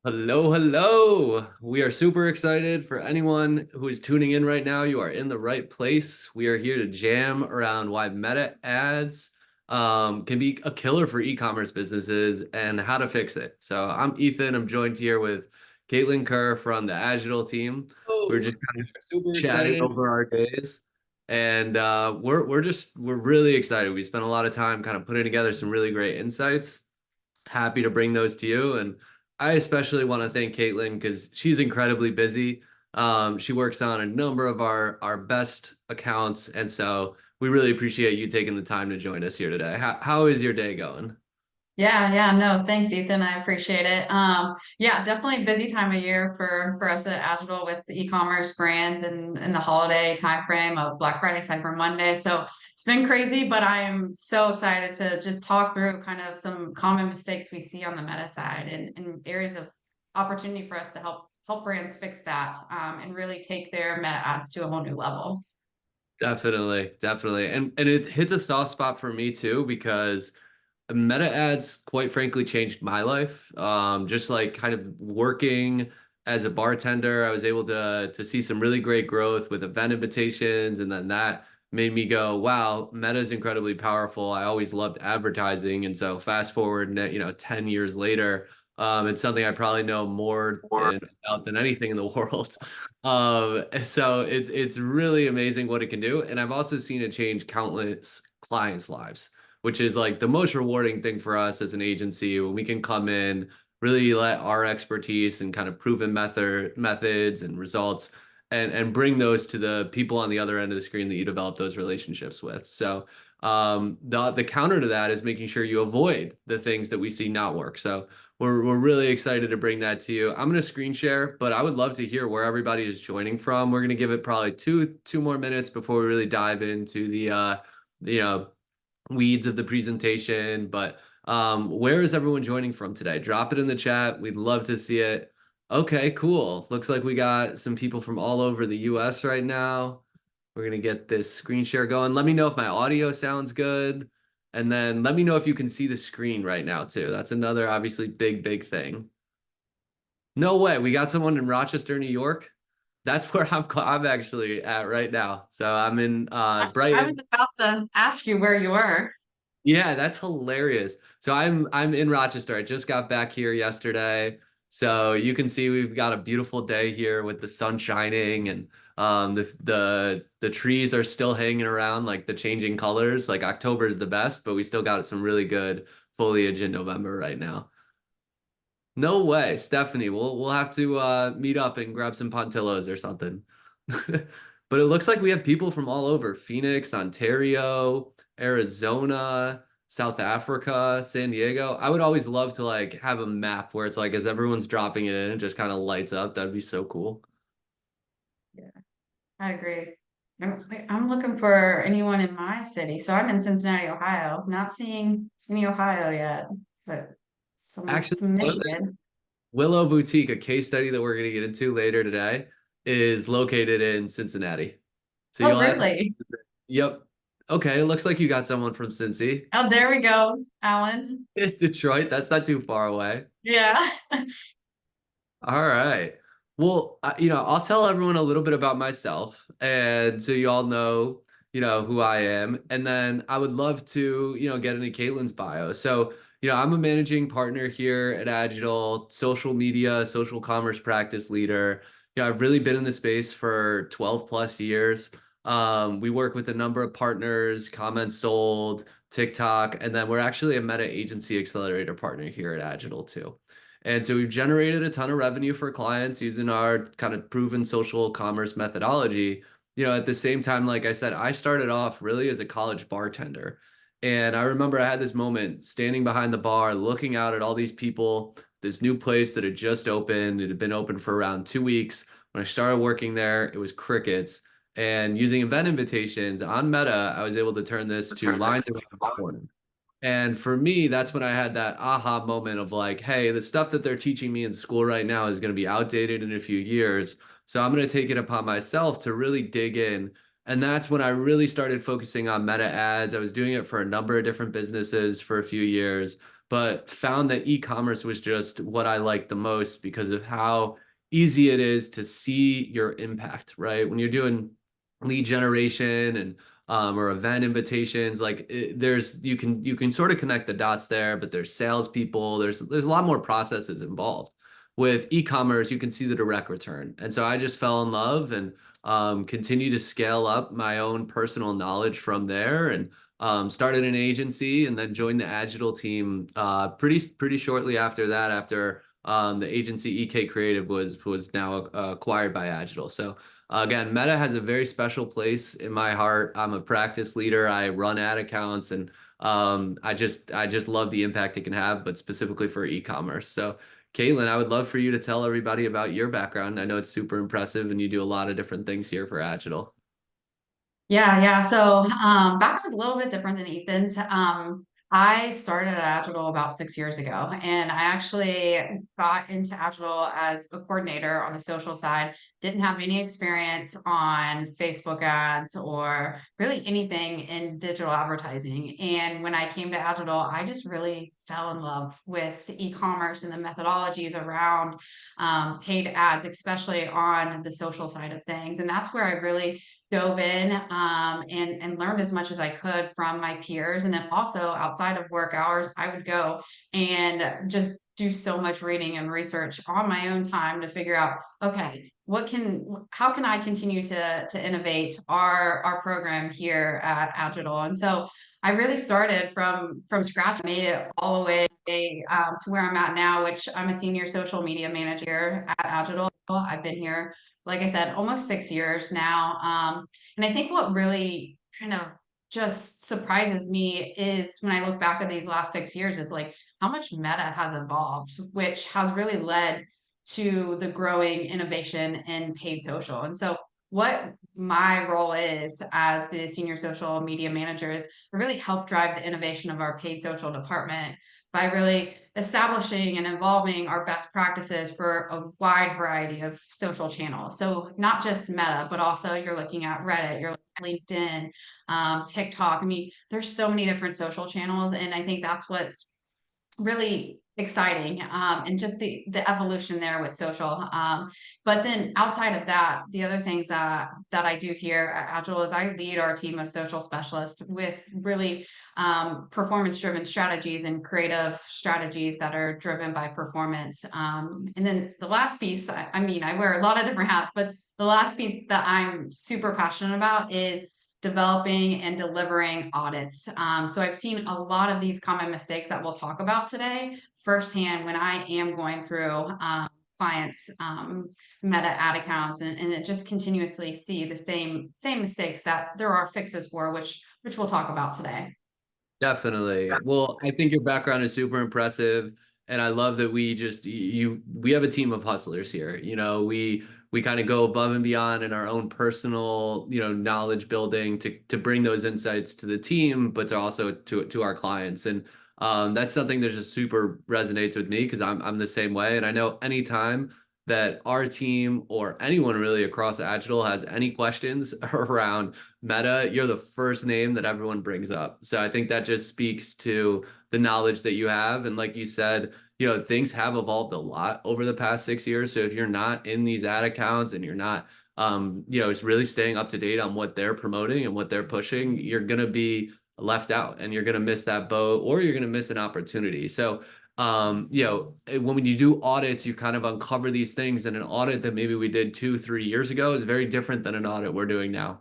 Hello, hello. We are super excited for anyone who is tuning in right now. You are in the right place. We are here to jam around why meta ads can be a killer for e-commerce businesses and how to fix it. So I'm Ethan. I'm joined here with Caitlin Kerr from the Agile team. We're Oh, just kind of super chatting excited. over our days. And we're really excited. We spent a lot of time kind of putting together some really great insights. Happy to bring those to you. And I especially want to thank Caitlin because she's incredibly busy. She works on a number of our best accounts, and so we really appreciate you taking the time to join us here today. How is your day going? Yeah, no, thanks, Ethan. I appreciate it. Yeah, definitely busy time of year for us at Agile with the e-commerce brands and the holiday time frame of Black Friday, Cyber Monday. So it's been crazy, but I am so excited to just talk through kind of some common mistakes we see on the meta side and areas of opportunity for us to help brands fix that and really take their meta ads to a whole new level. Definitely, definitely. And it hits a soft spot for me too because meta ads quite frankly changed my life. Just like kind of working as a bartender, I was able to see some really great growth with event invitations, and then that made me go, wow, meta is incredibly powerful. I always loved advertising, and so fast forward, 10 years later, it's something I probably know more about than anything in the world. So it's really amazing what it can do, and I've also seen it change countless clients' lives, which is like the most rewarding thing for us as an agency when we can come in, really let our expertise and kind of proven methods and results and bring those to the people on the other end of the screen that you develop those relationships with. So the counter to that is making sure you avoid the things that we see not work. So we're really excited to bring that to you. I'm going to screen share, but I would love to hear where everybody is joining from. We're going to give it probably two more minutes before we really dive into the you know weeds of the presentation. But where is everyone joining from today? Drop it in the chat. We'd love to see it. Okay, cool. Looks like we got some people from all over the US right now. We're gonna get this screen share going. Let me know if my audio sounds good. And then let me know if you can see the screen right now too. That's another obviously big thing. No way. We got someone in Rochester, New York. That's where I'm actually at right now. So I'm in I was Brighton. about to ask you where you were. Yeah, that's hilarious. So I'm in Rochester. I just got back here yesterday. So you can see we've got a beautiful day here with the sun shining, and the trees are still hanging around like the changing colors. Like October is the best, but we still got some really good foliage in November right now. No way, Stephanie. We'll have to meet up and grab some Pontillos or something. But it looks like we have people from all over: Phoenix, Ontario, Arizona, South Africa, San Diego. I would always love to like have a map where it's like as everyone's dropping it in, it just kind of lights up. That'd be so cool. Yeah, I agree. I'm looking for anyone in my city. So I'm in Cincinnati, Ohio. Not seeing any Ohio yet, but Actually, some Michigan. Willow Boutique, a case study that we're going to get into later today, is located in Cincinnati. So Oh, you'll have, really? yep. Okay, it looks like you got someone from Cincy. Oh, there we go, Alan. Detroit, that's not too far away. Yeah. All right. Well, I'll tell everyone a little bit about myself, and so you all know, who I am. And then I would love to, get into Caitlin's bio. So, I'm a managing partner here at Agile, social media, social commerce practice leader. I've really been in the space for 12 plus years. We work with a number of partners, Comments Sold, TikTok, and then we're actually a meta agency accelerator partner here at Agile too. And so we've generated a ton of revenue for clients using our kind of proven social commerce methodology. At the same time, like I said, I started off really as a college bartender. And I remember I had this moment standing behind the bar, looking out at all these people, this new place that had just opened. It had been open for around 2 weeks. When I started working there, it was crickets. And using event invitations on Meta, I was able to turn this to lines around the corner. And for me, that's when I had that aha moment of like, hey, the stuff that they're teaching me in school right now is going to be outdated in a few years. So I'm going to take it upon myself to really dig in. And that's when I really started focusing on meta ads. I was doing it for a number of different businesses for a few years. but found that e-commerce was just what I liked the most because of how easy it is to see your impact, right? When you're doing lead generation and or event invitations, like there's you can sort of connect the dots there, but there's salespeople, there's a lot more processes involved. With e-commerce, you can see the direct return, and so I just fell in love and continue to scale up my own personal knowledge from there, and started an agency and then joined the Agile team pretty shortly after that. After the agency EK Creative was now acquired by Agile, so. Again, Meta has a very special place in my heart. I'm a practice leader. I run ad accounts, and I just love the impact it can have, but specifically for e-commerce. So, Caitlin, I would love for you to tell everybody about your background. I know it's super impressive, and you do a lot of different things here for Agile. Yeah, yeah. So background's a little bit different than Ethan's. I started at Agile about 6 years ago, and I actually got into Agile as a coordinator on the social side. Didn't have any experience on Facebook ads or really anything in digital advertising. And when I came to Agile, I just really fell in love with e-commerce and the methodologies around paid ads, especially on the social side of things. And that's where I really dove in and learned as much as I could from my peers. And then also outside of work hours, I would go and just do so much reading and research on my own time to figure out, okay, how can I continue to innovate our program here at Agile? And so I really started from scratch, made it all the way to where I'm at now, which I'm a senior social media manager at Agile. I've been here, like I said, almost 6 years now. And I think what really kind of just surprises me is when I look back at these last 6 years is like how much meta has evolved, which has really led to the growing innovation in paid social. And so what my role is as the senior social media manager is to really help drive the innovation of our paid social department by really establishing and evolving our best practices for a wide variety of social channels. So not just Meta, but also you're looking at Reddit, you're looking at LinkedIn, TikTok. I mean, there's so many different social channels, and I think that's what's really exciting, and just the evolution there with social. But then outside of that, the other things that I do here at Agile is I lead our team of social specialists with really performance driven strategies and creative strategies that are driven by performance. And then the last piece, I mean, I wear a lot of different hats, but the last piece that I'm super passionate about is developing and delivering audits. So I've seen a lot of these common mistakes that we'll talk about today firsthand when I am going through clients' meta ad accounts, and it just continuously see the same mistakes that there are fixes for, which we'll talk about today. Definitely. Well, I think your background is super impressive, and I love that we have a team of hustlers here. We kind of go above and beyond in our own personal, knowledge building to bring those insights to the team, but to also to our clients. And that's something that just super resonates with me because I'm the same way. And I know anytime that our team or anyone really across Agile has any questions around Meta, you're the first name that everyone brings up. So I think that just speaks to the knowledge that you have. And like you said, things have evolved a lot over the past 6 years. So if you're not in these ad accounts and you're not, it's really staying up to date on what they're promoting and what they're pushing, you're going to be left out and you're going to miss that boat or you're going to miss an opportunity. So when you do audits, you kind of uncover these things, and an audit that maybe we did 2, 3 years ago is very different than an audit we're doing now.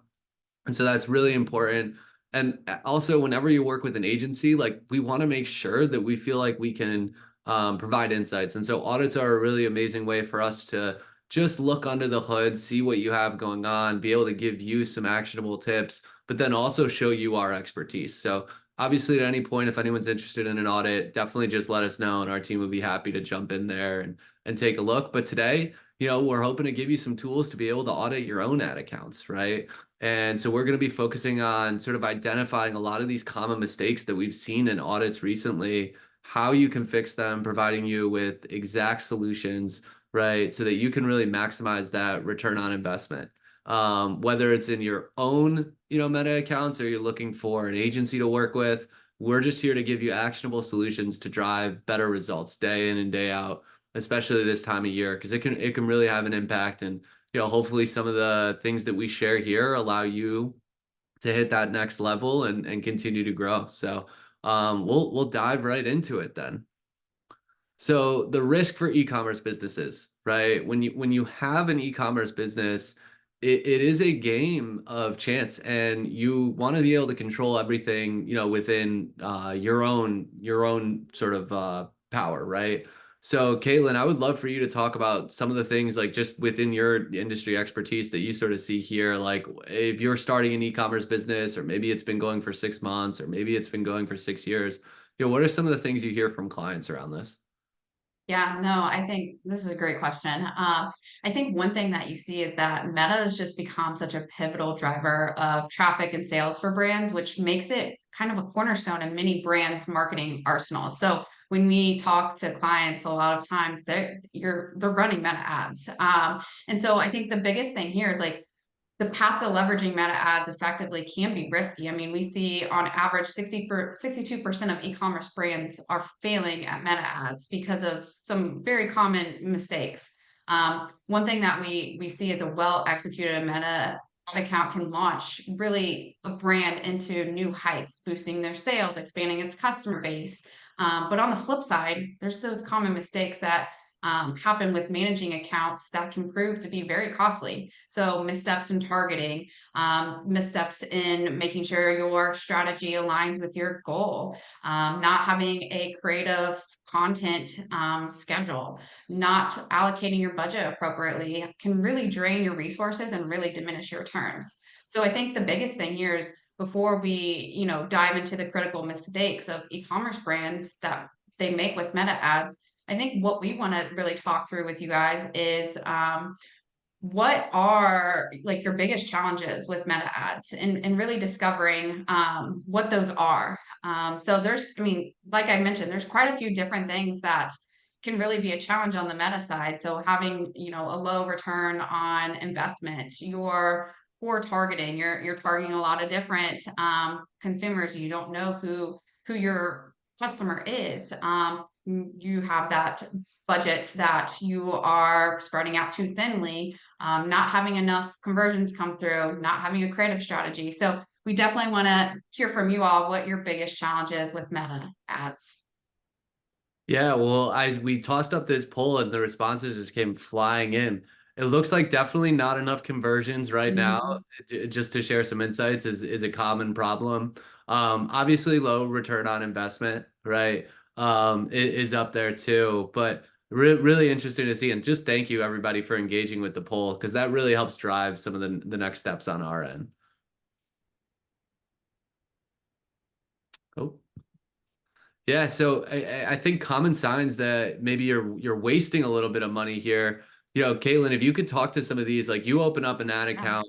And so that's really important. And also, whenever you work with an agency, like we want to make sure that we feel like we can provide insights. And so audits are a really amazing way for us to just look under the hood, see what you have going on, be able to give you some actionable tips, but then also show you our expertise. So obviously, at any point, if anyone's interested in an audit, definitely just let us know, and our team would be happy to jump in there and take a look. But today, we're hoping to give you some tools to be able to audit your own ad accounts, right? And so we're going to be focusing on sort of identifying a lot of these common mistakes that we've seen in audits recently, how you can fix them, providing you with exact solutions, right? So that you can really maximize that return on investment. Whether it's in your own, Meta accounts or you're looking for an agency to work with, We're just here to give you actionable solutions to drive better results day in and day out, especially this time of year, because it can really have an impact. And hopefully some of the things that we share here allow you to hit that next level and continue to grow. So we'll dive right into it then. So the risk for e-commerce businesses, right? When you have an e-commerce business, it is a game of chance, and you want to be able to control everything, within your own sort of power, right? So Caitlin, I would love for you to talk about some of the things like just within your industry expertise that you sort of see here. Like if you're starting an e-commerce business, or maybe it's been going for 6 months, or maybe it's been going for 6 years, what are some of the things you hear from clients around this? Yeah, no, I think this is a great question. I think one thing that you see is that Meta has just become such a pivotal driver of traffic and sales for brands, which makes it kind of a cornerstone in many brands' marketing arsenals. So when we talk to clients, a lot of times they're running Meta ads, and so I think the biggest thing here is like the path to leveraging Meta ads effectively can be risky. I mean, we see on average 62% of e-commerce brands are failing at Meta ads because of some very common mistakes. One thing that we see is a well executed Meta ad account can launch really a brand into new heights, boosting their sales, expanding its customer base. But on the flip side, there's those common mistakes that happen with managing accounts that can prove to be very costly. So missteps in targeting, missteps in making sure your strategy aligns with your goal, not having a creative content schedule, not allocating your budget appropriately can really drain your resources and really diminish your returns. So I think the biggest thing here is before we, dive into the critical mistakes of e-commerce brands that they make with meta ads, I think what we want to really talk through with you guys is what are like your biggest challenges with meta ads and really discovering what those are. So I mean, like I mentioned, there's quite a few different things that can really be a challenge on the meta side. So having, a low return on investment, your poor targeting, you're targeting a lot of different consumers. You don't know who your customer is. You have that budget that you are spreading out too thinly, not having enough conversions come through, not having a creative strategy. So we definitely want to hear from you all what your biggest challenge is with meta ads. Yeah, well, we tossed up this poll and the responses just came flying in. It looks like definitely not enough conversions right now. Mhm. Just to share some insights is a common problem. Obviously low return on investment, right? Is up there too, but really interesting to see. And just thank you everybody for engaging with the poll because that really helps drive some of the next steps on our end. Oh. Yeah, so I think common signs that maybe you're wasting a little bit of money here. Caitlin, if you could talk to some of these, like you open up an ad Yeah. account,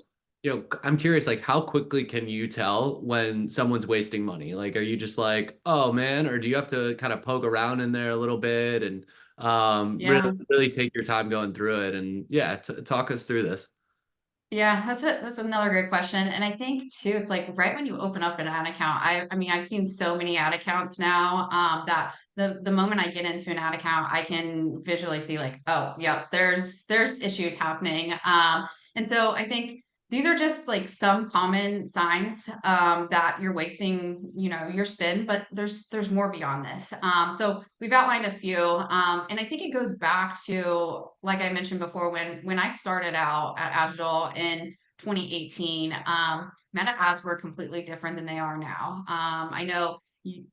I'm curious, like how quickly can you tell when someone's wasting money? Like, are you just like, oh man, or do you have to kind of poke around in there a little bit and really Yeah. really take your time going through it? And yeah, t talk us through this. Yeah, that's another great question. And I think too, it's like right when you open up an ad account, I mean, I've seen so many ad accounts now that the moment I get into an ad account, I can visually see like, oh, yeah, there's issues happening. And so I think these are just like some common signs that you're wasting, your spin, but there's more beyond this. So we've outlined a few, and I think it goes back to, like I mentioned before, when I started out at Agile in 2018, meta ads were completely different than they are now. I know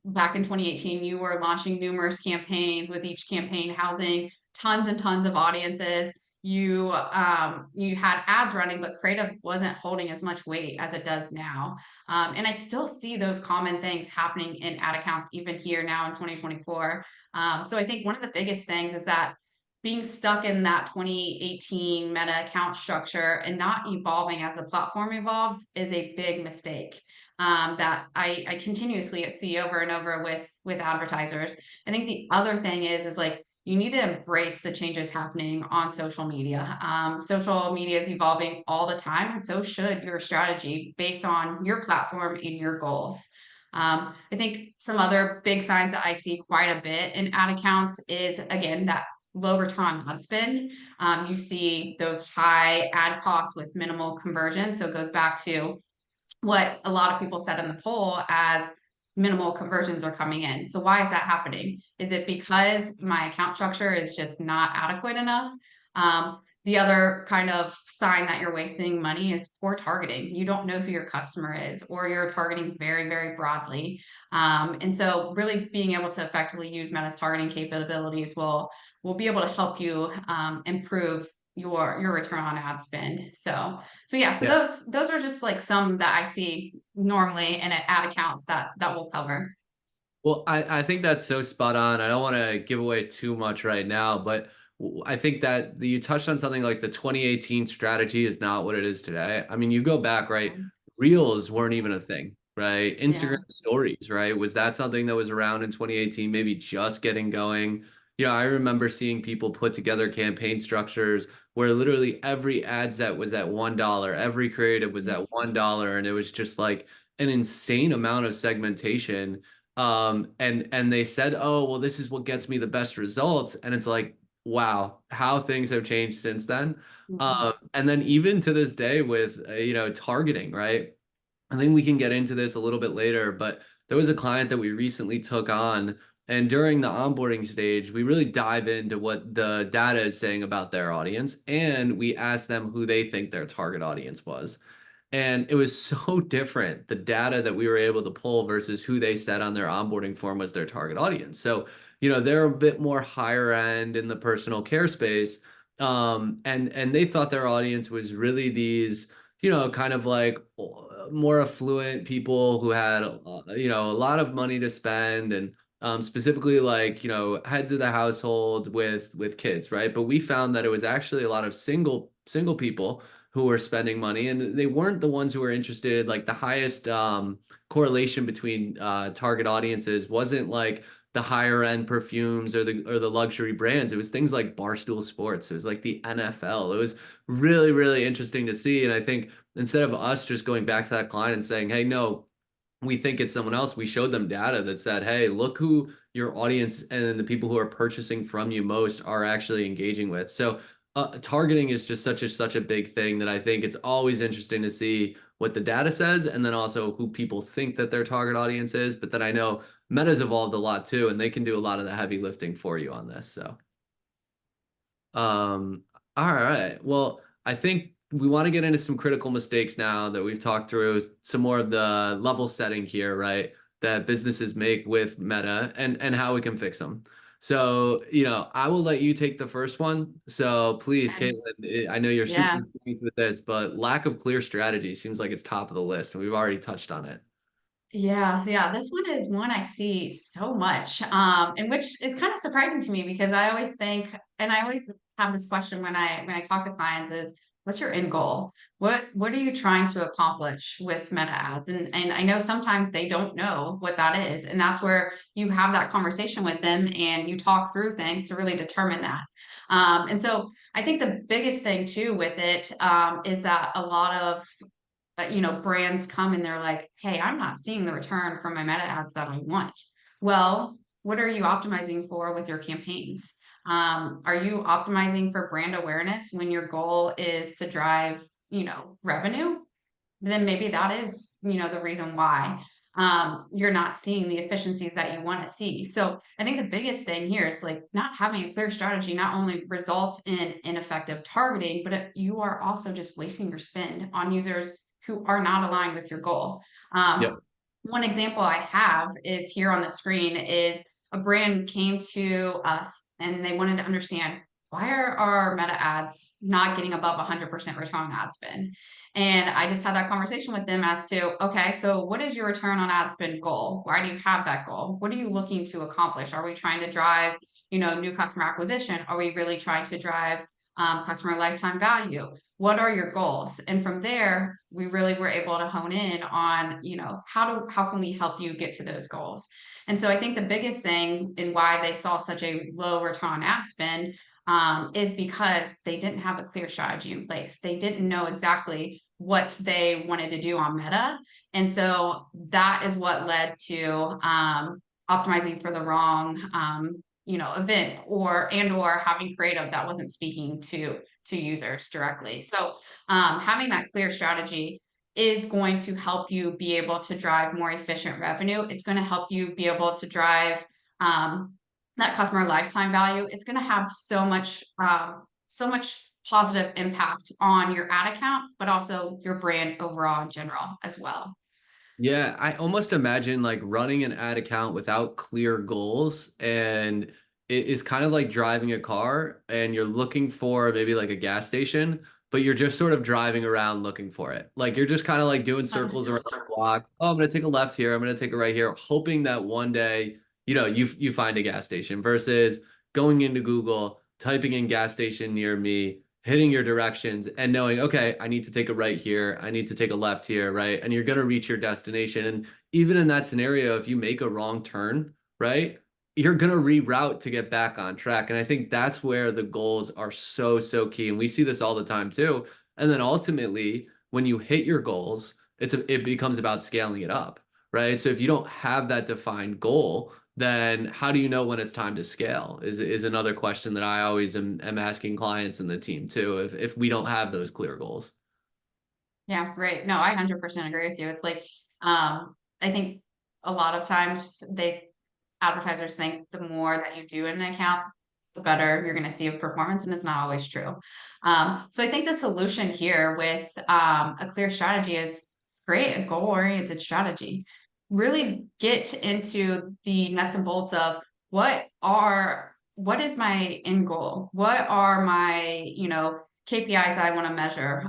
back in 2018, you were launching numerous campaigns with each campaign housing tons and tons of audiences. You had ads running, but creative wasn't holding as much weight as it does now. And I still see those common things happening in ad accounts even here now in 2024. So I think one of the biggest things is that being stuck in that 2018 meta account structure and not evolving as the platform evolves is a big mistake that I continuously see over and over with advertisers. I think the other thing is like you need to embrace the changes happening on social media. Social media is evolving all the time, and so should your strategy based on your platform and your goals. I think some other big signs that I see quite a bit in ad accounts is, again, that low return on ad spend. You see those high ad costs with minimal conversion. So it goes back to what a lot of people said in the poll as minimal conversions are coming in. So why is that happening? Is it because my account structure is just not adequate enough? The other kind of sign that you're wasting money is poor targeting. You don't know who your customer is, or you're targeting very, very broadly. And so really being able to effectively use Meta's targeting capabilities will be able to help you improve your return on ad spend. So yeah, so Yeah. those are just like some that I see normally in ad accounts that we'll cover. Well, I think that's so spot on. I don't want to give away too much right now, but I think that you touched on something like the 2018 strategy is not what it is today. I mean, you go back, right? Reels weren't even a thing, right? Instagram Yeah. stories, right? Was that something that was around in 2018, maybe just getting going? I remember seeing people put together campaign structures where literally every ad set was at $1, every creative was at $1, and it was just like an insane amount of segmentation. And they said, oh, well, this is what gets me the best results. And it's like, wow, how things have changed since then. Mhm. And then even to this day with targeting, right? I think we can get into this a little bit later, but there was a client that we recently took on, and during the onboarding stage, we really dive into what the data is saying about their audience, and we asked them who they think their target audience was. And it was so different, the data that we were able to pull versus who they said on their onboarding form was their target audience. So, they're a bit more higher end in the personal care space. And they thought their audience was really these, kind of like more affluent people who had, a lot of money to spend, and specifically like, heads of the household with kids, right? But we found that it was actually a lot of single people who were spending money, and they weren't the ones who were interested. Like the highest correlation between target audiences wasn't like the higher end perfumes or the luxury brands. It was things like Barstool Sports. It was like the NFL. It was really, really interesting to see. And I think instead of us just going back to that client and saying, hey, no, we think it's someone else, we showed them data that said, hey, look who your audience and the people who are purchasing from you most are actually engaging with. So targeting is just such a big thing that I think it's always interesting to see what the data says, and then also who people think that their target audience is. But then I know Meta's evolved a lot too, and they can do a lot of the heavy lifting for you on this. So um, all right. Well, I think we want to get into some critical mistakes now that we've talked through some more of the level setting here, right? That businesses make with Meta, and how we can fix them. So, I will let you take the first one. So please, And Caitlin, I know you're super yeah. experienced with this, but lack of clear strategy seems like it's top of the list, and we've already touched on it. Yeah, this one is one I see so much, and which is kind of surprising to me because I always think, and I always have this question when I talk to clients is, what's your end goal? What are you trying to accomplish with meta ads? And I know sometimes they don't know what that is, and that's where you have that conversation with them and you talk through things to really determine that. And so I think the biggest thing too with it is that a lot of brands come and they're like, hey, I'm not seeing the return from my meta ads that I want. Well, what are you optimizing for with your campaigns? Are you optimizing for brand awareness when your goal is to drive, revenue? Then maybe that is, the reason why you're not seeing the efficiencies that you want to see. So I think the biggest thing here is like not having a clear strategy not only results in ineffective targeting, but you are also just wasting your spend on users who are not aligned with your goal. Yep. One example I have is here on the screen is a brand came to us and they wanted to understand why are our meta ads not getting above 100% return on ad spend? And I just had that conversation with them as to, okay, so what is your return on ad spend goal? Why do you have that goal? What are you looking to accomplish? Are we trying to drive, new customer acquisition? Are we really trying to drive customer lifetime value? What are your goals? And from there, we really were able to hone in on, how can we help you get to those goals? And so I think the biggest thing in why they saw such a low return on ad spend is because they didn't have a clear strategy in place. They didn't know exactly what they wanted to do on Meta. And so that is what led to optimizing for the wrong event or having creative that wasn't speaking to users directly. So having that clear strategy is going to help you be able to drive more efficient revenue. It's going to help you be able to drive that customer lifetime value. It's going to have so much positive impact on your ad account, but also your brand overall in general as well. Yeah, I almost imagine like running an ad account without clear goals, and it is kind of like driving a car and you're looking for maybe like a gas station, but you're just sort of driving around looking for it. Like you're just kind of like doing circles around the block. Oh, I'm gonna take a left here, I'm gonna take a right here, hoping that one day, you find a gas station versus going into Google, typing in gas station near me, hitting your directions and knowing, okay, I need to take a right here, I need to take a left here, right? And you're going to reach your destination. And even in that scenario, if you make a wrong turn, right, you're going to reroute to get back on track. And I think that's where the goals are so, so key. And we see this all the time too. And then ultimately, when you hit your goals, it becomes about scaling it up, right? So if you don't have that defined goal, then how do you know when it's time to scale is another question that I always am asking clients and the team too, if we don't have those clear goals. Yeah, right. No, I 100% agree with you. It's like, I think a lot of times advertisers think the more that you do in an account, the better you're going to see a performance, and it's not always true. So I think the solution here with a clear strategy is create a goal-oriented strategy. Really get into the nuts and bolts of what is my end goal? What are my, KPIs I want to measure?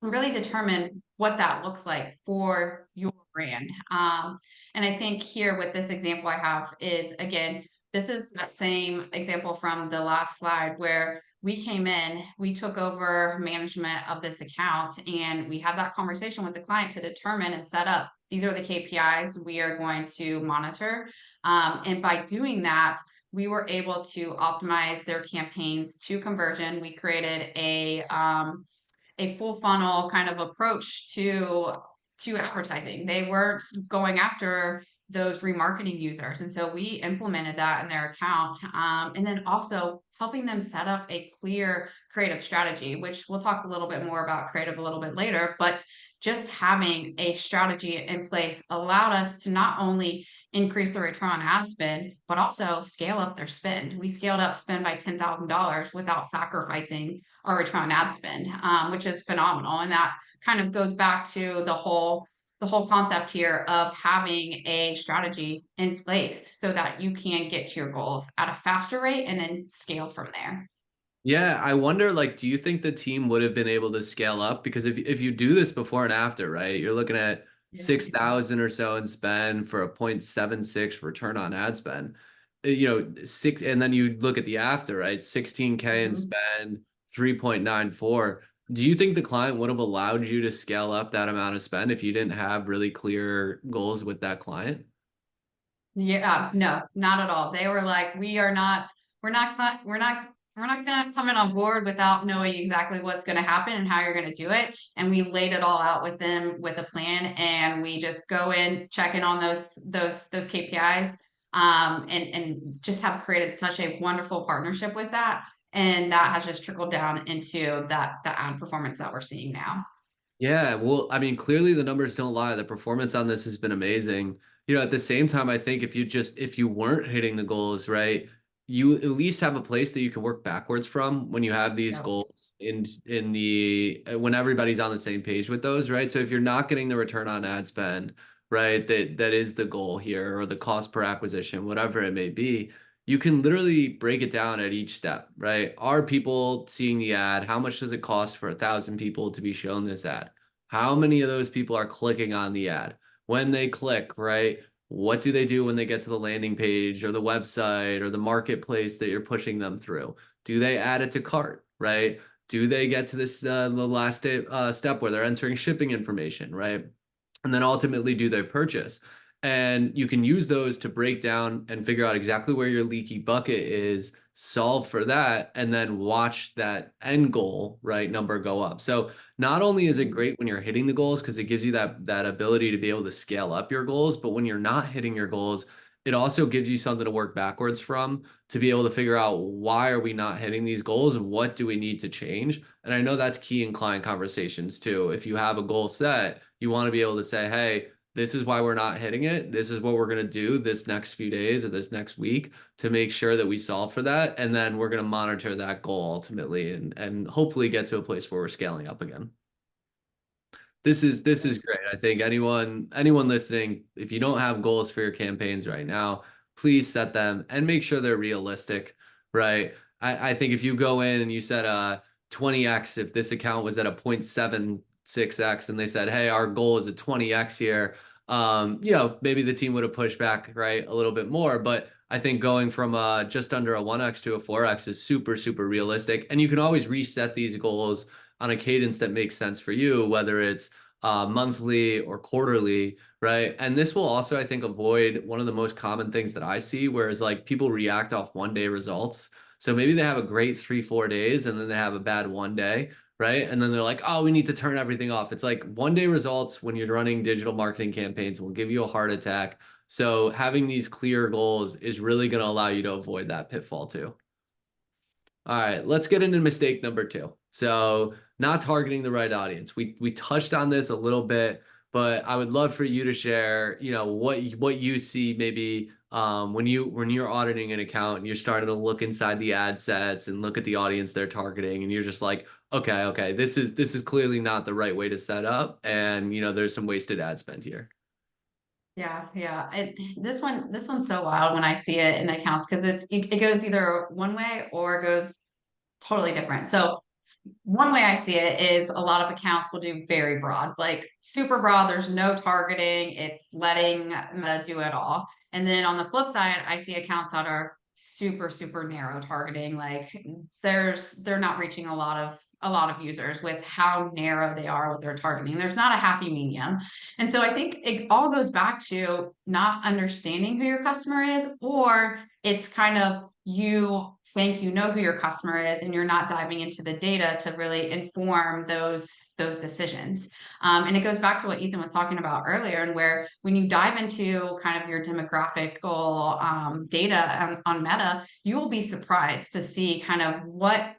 Really determine what that looks like for your brand. And I think here with this example I have is again, this is that same example from the last slide where we came in, we took over management of this account, and we had that conversation with the client to determine and set up these are the KPIs we are going to monitor. And by doing that, we were able to optimize their campaigns to conversion. We created a full funnel kind of approach to advertising. They weren't going after those remarketing users, and so we implemented that in their account, and then also helping them set up a clear creative strategy, which we'll talk a little bit more about creative a little bit later. But just having a strategy in place allowed us to not only increase the return on ad spend, but also scale up their spend. We scaled up spend by $10,000 without sacrificing our return on ad spend, which is phenomenal. And that kind of goes back to the whole concept here of having a strategy in place so that you can get to your goals at a faster rate and then scale from there. Yeah, I wonder, like, do you think the team would have been able to scale up? Because if you do this before and after, right, you're looking at Yeah. 6,000 or so in spend for a 0.76 return on ad spend. Six, and then you look at the after, right? 16K in Mhm. spend, 3.94. Do you think the client would have allowed you to scale up that amount of spend if you didn't have really clear goals with that client? Yeah, no, not at all. They were like, we're not gonna come in on board without knowing exactly what's gonna happen and how you're gonna do it. And we laid it all out with them with a plan, and we just go in, check in on those KPIs, and just have created such a wonderful partnership with that. And that has just trickled down into the ad performance that we're seeing now. Yeah, well, I mean, clearly the numbers don't lie. The performance on this has been amazing. At the same time, I think if you weren't hitting the goals, right, you at least have a place that you can work backwards from when you have these Yep. goals in the when everybody's on the same page with those, right? So if you're not getting the return on ad spend, right, that is the goal here, or the cost per acquisition, whatever it may be, you can literally break it down at each step, right? Are people seeing the ad? How much does it cost for 1,000 people to be shown this ad? How many of those people are clicking on the ad? When they click, right? What do they do when they get to the landing page or the website or the marketplace that you're pushing them through? Do they add it to cart, right? Do they get to this the last step where they're entering shipping information, right? And then ultimately do they purchase? And you can use those to break down and figure out exactly where your leaky bucket is, solve for that, and then watch that end goal, right, number go up. So not only is it great when you're hitting the goals because it gives you that ability to be able to scale up your goals, but when you're not hitting your goals, it also gives you something to work backwards from to be able to figure out why are we not hitting these goals and what do we need to change. And I know that's key in client conversations too. If you have a goal set, you want to be able to say, hey, this is why we're not hitting it. This is what we're going to do this next few days or this next week to make sure that we solve for that. And then we're going to monitor that goal ultimately and hopefully get to a place where we're scaling up again. This is great. I think anyone listening, if you don't have goals for your campaigns right now, please set them and make sure they're realistic, right? I think if you go in and you set a 20x, if this account was at a 0.76x and they said, hey, our goal is a 20x here, maybe the team would have pushed back, right, a little bit more. But I think going from just under a 1x to a 4x is super, super realistic. And you can always reset these goals on a cadence that makes sense for you, whether it's monthly or quarterly, right? And this will also, I think, avoid one of the most common things that I see, whereas like people react off 1 day results. So maybe they have a great 3, 4 days and then they have a bad 1 day, right? And then they're like, oh, we need to turn everything off. It's like 1 day results when you're running digital marketing campaigns will give you a heart attack. So having these clear goals is really going to allow you to avoid that pitfall too. All right, let's get into mistake number two. So not targeting the right audience. We touched on this a little bit, but I would love for you to share, what you see maybe when you're auditing an account and you're starting to look inside the ad sets and look at the audience they're targeting, and you're just like, okay, this is clearly not the right way to set up, and there's some wasted ad spend here. Yeah. This one's so wild when I see it in accounts because it goes either one way or it goes totally different. So one way I see it is a lot of accounts will do very broad, like super broad. There's no targeting. It's letting Meta do it all. And then on the flip side, I see accounts that are super, super narrow targeting. Like they're not reaching a lot of users with how narrow they are with their targeting. There's not a happy medium. And so I think it all goes back to not understanding who your customer is, or it's kind of you think you know who your customer is and you're not diving into the data to really inform those decisions. And it goes back to what Ethan was talking about earlier, and where when you dive into kind of your demographical data on Meta, you will be surprised to see kind of what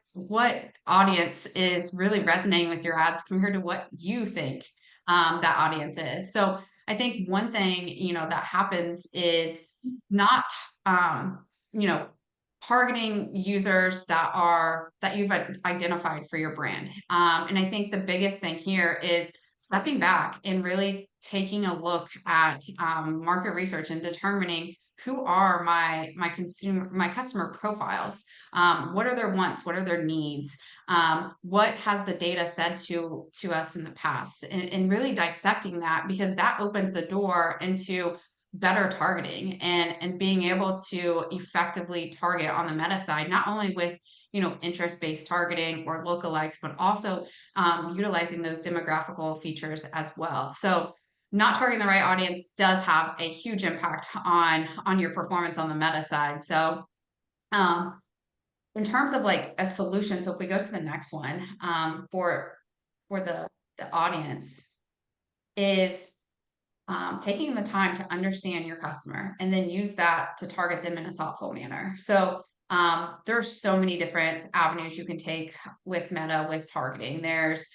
audience is really resonating with your ads compared to what you think that audience is. So I think one thing that happens is not you know targeting users that you've identified for your brand. And I think the biggest thing here is stepping back and really taking a look at market research and determining who are my customer profiles. What are their wants? What are their needs? What has the data said to us in the past? And really dissecting that, because that opens the door into better targeting and being able to effectively target on the meta side, not only with interest-based targeting or lookalikes, but also utilizing those demographical features as well. So not targeting the right audience does have a huge impact on your performance on the meta side. So in terms of like a solution, so if we go to the next one, for the audience is taking the time to understand your customer and then use that to target them in a thoughtful manner. So there's so many different avenues you can take with Meta with targeting. There's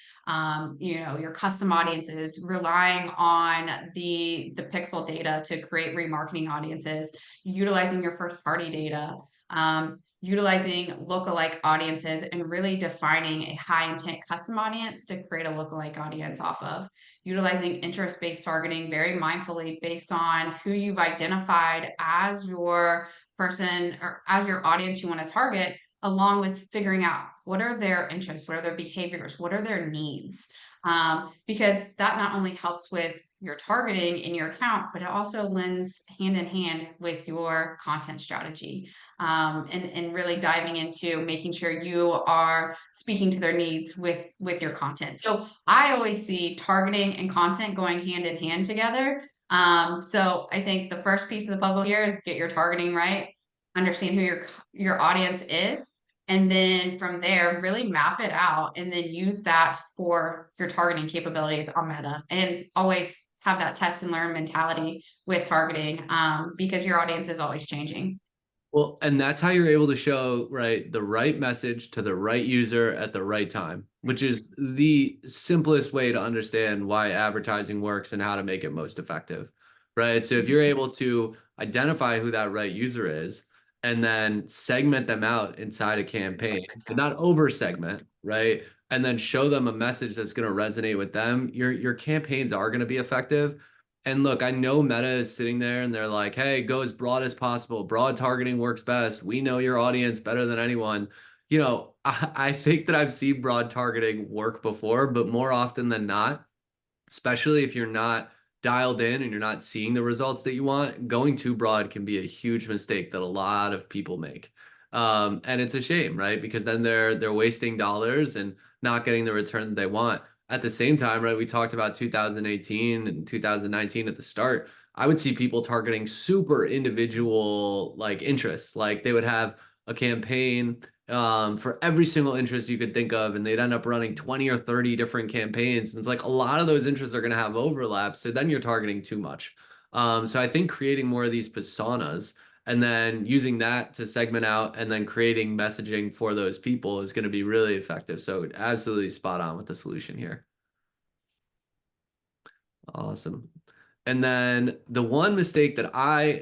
your custom audiences, relying on the pixel data to create remarketing audiences, utilizing your first party data, utilizing lookalike audiences, and really defining a high intent custom audience to create a lookalike audience off of. Utilizing interest-based targeting very mindfully based on who you've identified as your person or as your audience you want to target, along with figuring out what are their interests, what are their behaviors, what are their needs. Because that not only helps with your targeting in your account, but it also lends hand in hand with your content strategy, and really diving into making sure you are speaking to their needs with your content. So I always see targeting and content going hand in hand together. So I think the first piece of the puzzle here is get your targeting right, understand who your audience is, and then from there, really map it out and then use that for your targeting capabilities on Meta. And always have that test and learn mentality with targeting, because your audience is always changing. Well, and that's how you're able to show, right, the right message to the right user at the right time, which is the simplest way to understand why advertising works and how to make it most effective, right? So if you're able to identify who that right user is and then segment them out inside a campaign, but not over segment, right? And then show them a message that's going to resonate with them, your campaigns are going to be effective. And look, I know Meta is sitting there and they're like, hey, go as broad as possible. Broad targeting works best. We know your audience better than anyone. I think that I've seen broad targeting work before, but more often than not, especially if you're not dialed in and you're not seeing the results that you want, going too broad can be a huge mistake that a lot of people make. And it's a shame, right? Because then they're wasting dollars and not getting the return that they want. At the same time, right, we talked about 2018 and 2019 at the start. I would see people targeting super individual like interests. Like they would have a campaign for every single interest you could think of, and they'd end up running 20 or 30 different campaigns. And it's like a lot of those interests are going to have overlap. So then you're targeting too much. So I think creating more of these personas and then using that to segment out and then creating messaging for those people is going to be really effective. So absolutely spot on with the solution here. Awesome. And then the one mistake that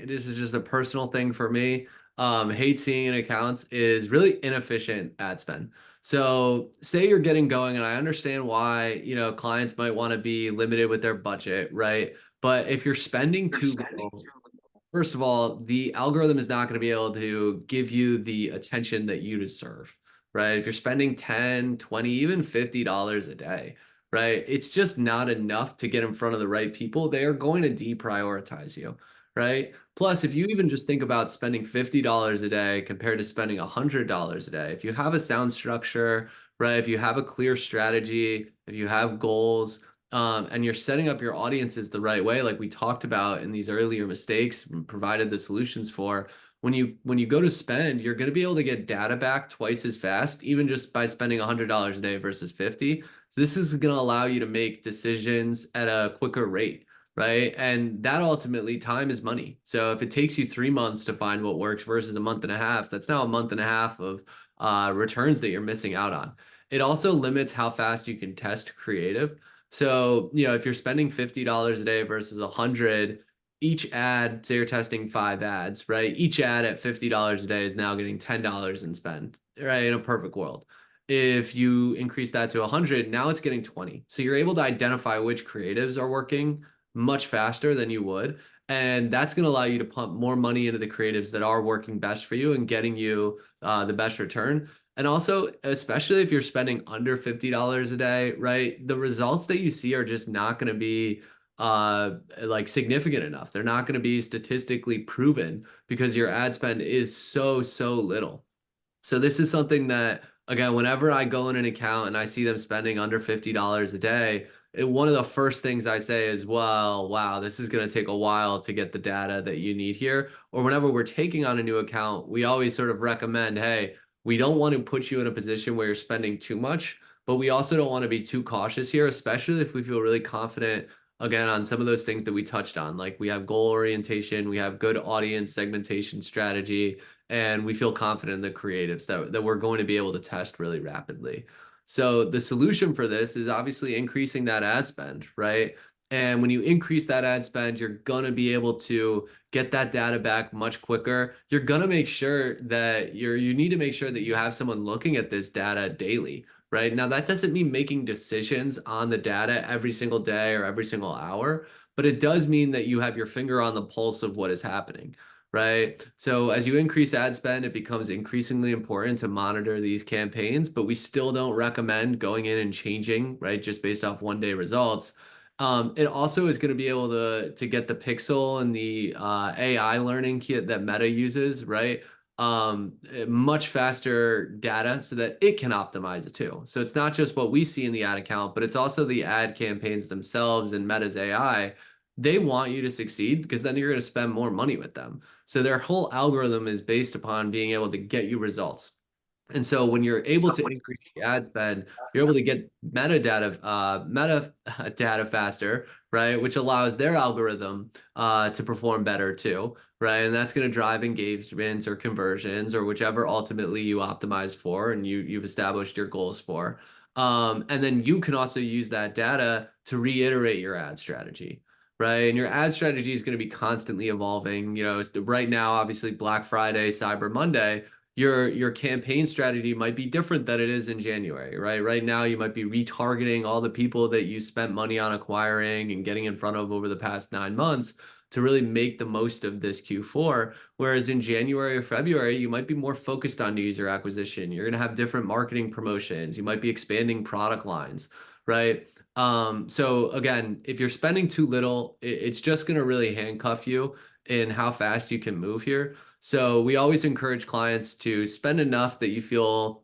this is just a personal thing for me, hate seeing in accounts is really inefficient ad spend. So say you're getting going, and I understand why, clients might want to be limited with their budget, right? But if you're spending too little, first of all, the algorithm is not going to be able to give you the attention that you deserve, right? If you're spending 10, 20, even $50 a day, right? It's just not enough to get in front of the right people. They are going to deprioritize you, right? Plus, if you even just think about spending $50 a day compared to spending $100 a day, if you have a sound structure, right? If you have a clear strategy, if you have goals, and you're setting up your audiences the right way, like we talked about in these earlier mistakes, and provided the solutions for. When you go to spend, you're going to be able to get data back twice as fast, even just by spending $100 a day versus 50. So this is going to allow you to make decisions at a quicker rate, right? And that ultimately, time is money. So if it takes you 3 months to find what works versus a month and a half, that's now a month and a half of returns that you're missing out on. It also limits how fast you can test creative. So, if you're spending $50 a day versus 100, each ad, say you're testing 5 ads, right? Each ad at $50 a day is now getting $10 in spend, right? In a perfect world. If you increase that to 100, now it's getting 20. So you're able to identify which creatives are working much faster than you would. And that's going to allow you to pump more money into the creatives that are working best for you and getting you the best return. And also, especially if you're spending under $50 a day, right? The results that you see are just not going to be like significant enough. They're not going to be statistically proven because your ad spend is so little. So this is something that, again, whenever I go in an account and I see them spending under $50 a day, one of the first things I say is, well, wow, this is going to take a while to get the data that you need here. Or whenever we're taking on a new account, we always sort of recommend, hey, we don't want to put you in a position where you're spending too much, but we also don't want to be too cautious here, especially if we feel really confident, again, on some of those things that we touched on. Like we have goal orientation, we have good audience segmentation strategy, and we feel confident in the creatives that we're going to be able to test really rapidly. So the solution for this is obviously increasing that ad spend, right? And when you increase that ad spend, you're going to be able to get that data back much quicker. You're going to make sure that you need to make sure that you have someone looking at this data daily, right? Now, that doesn't mean making decisions on the data every single day or every single hour, but it does mean that you have your finger on the pulse of what is happening, right? So as you increase ad spend, it becomes increasingly important to monitor these campaigns, but we still don't recommend going in and changing, right? Just based off 1 day results. It also is going to be able to get the pixel and the AI learning kit that Meta uses, right? Much faster data so that it can optimize it too. So it's not just what we see in the ad account, but it's also the ad campaigns themselves and Meta's AI they want you to succeed because then you're going to spend more money with them. So their whole algorithm is based upon being able to get you results. And so when you're able to increase the ad spend, you're able to get metadata faster, right? Which allows their algorithm to perform better too, right? And that's going to drive engagements or conversions or whichever ultimately you optimize for and you've established your goals for. And then you can also use that data to reiterate your ad strategy, right? And your ad strategy is going to be constantly evolving. You know, right now, obviously Black Friday, Cyber Monday, your campaign strategy might be different than it is in January, right? Right now, you might be retargeting all the people that you spent money on acquiring and getting in front of over the past 9 months to really make the most of this Q4. Whereas in January or February, you might be more focused on new user acquisition. You're going to have different marketing promotions. You might be expanding product lines, right? So again, if you're spending too little, it's just going to really handcuff you in how fast you can move here. So we always encourage clients to spend enough that you feel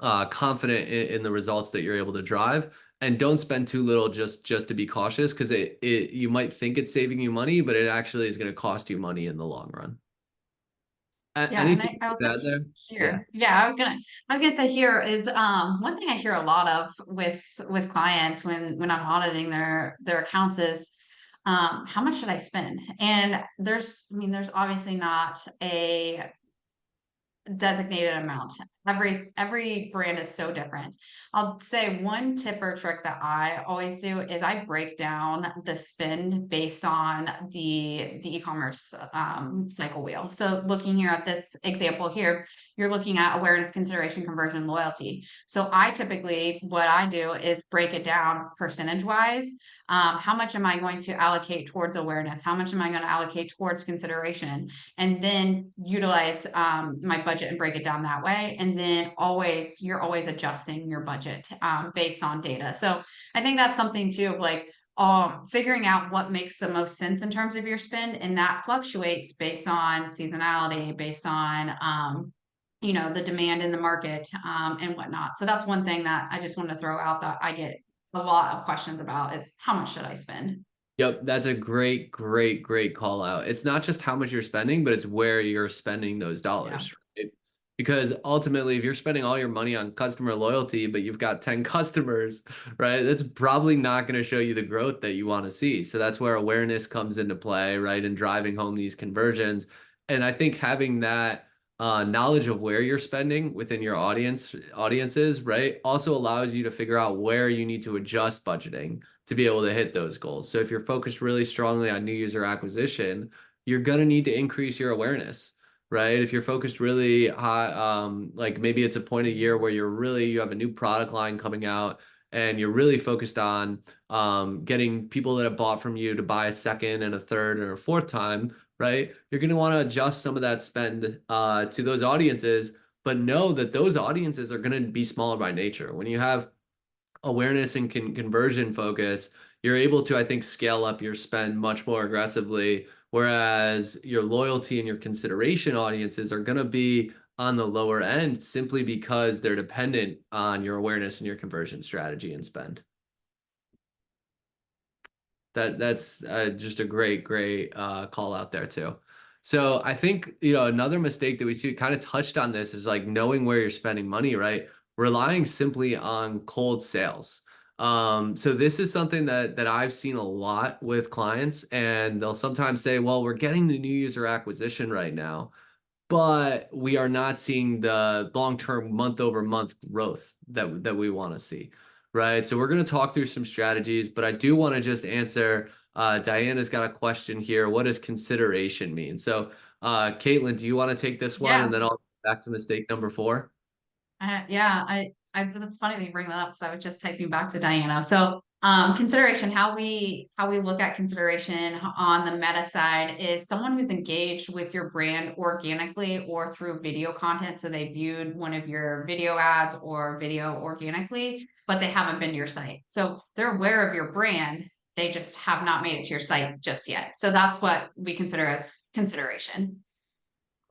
confident in the results that you're able to drive, and don't spend too little just to be cautious because it you might think it's saving you money, but it actually is going to cost you money in the long run. Yeah, and Anything I to also add there? Yeah. here. Yeah, I was gonna say here is one thing I hear a lot of with clients when I'm auditing their accounts is how much should I spend? And there's obviously not a designated amount. Every brand is so different. I'll say one tip or trick that I always do is I break down the spend based on the e-commerce cycle wheel. So looking here at this example here, you're looking at awareness, consideration, conversion, loyalty. So I typically what I do is break it down percentage wise. How much am I going to allocate towards awareness? How much am I going to allocate towards consideration? And then utilize my budget and break it down that way. And then you're always adjusting your budget based on data. So I think that's something too of like figuring out what makes the most sense in terms of your spend, and that fluctuates based on seasonality, based on the demand in the market and whatnot. So that's one thing that I just want to throw out that I get a lot of questions about is how much should I spend? Yep, that's a great call out. It's not just how much you're spending, but it's where you're spending those Yeah. dollars, right? Because ultimately, if you're spending all your money on customer loyalty, but you've got 10 customers, right, that's probably not going to show you the growth that you want to see. So that's where awareness comes into play, right, and driving home these conversions. And I think having that knowledge of where you're spending within your audiences, right, also allows you to figure out where you need to adjust budgeting to be able to hit those goals. So if you're focused really strongly on new user acquisition, you're going to need to increase your awareness, right? If you're focused really high, like maybe it's a point of year where you have a new product line coming out and you're really focused on getting people that have bought from you to buy a second and a third and a fourth time, right? You're going to want to adjust some of that spend to those audiences, but know that those audiences are going to be smaller by nature. When you have awareness and conversion focus, you're able to, I think, scale up your spend much more aggressively. Whereas your loyalty and your consideration audiences are going to be on the lower end simply because they're dependent on your awareness and your conversion strategy and spend. That's just a great call out there too. So I think another mistake that we see kind of touched on this is like knowing where you're spending money, right? Relying simply on cold sales. So this is something that I've seen a lot with clients, and they'll sometimes say, "Well, we're getting the new user acquisition right now, but we are not seeing the long-term month-over-month growth that we want to see, right? So we're going to talk through some strategies, but I do want to just answer. Diana's got a question here. What does consideration mean? So, Caitlin, do you want to take this one, Yeah. and then I'll go back to mistake number four? Yeah, that's funny that you bring that up because I was just typing back to Diana. So, consideration, how we look at consideration on the meta side is someone who's engaged with your brand organically or through video content. So they viewed one of your video ads or video organically, but they haven't been to your site. So they're aware of your brand. They just have not made it to your site just yet. So that's what we consider as consideration.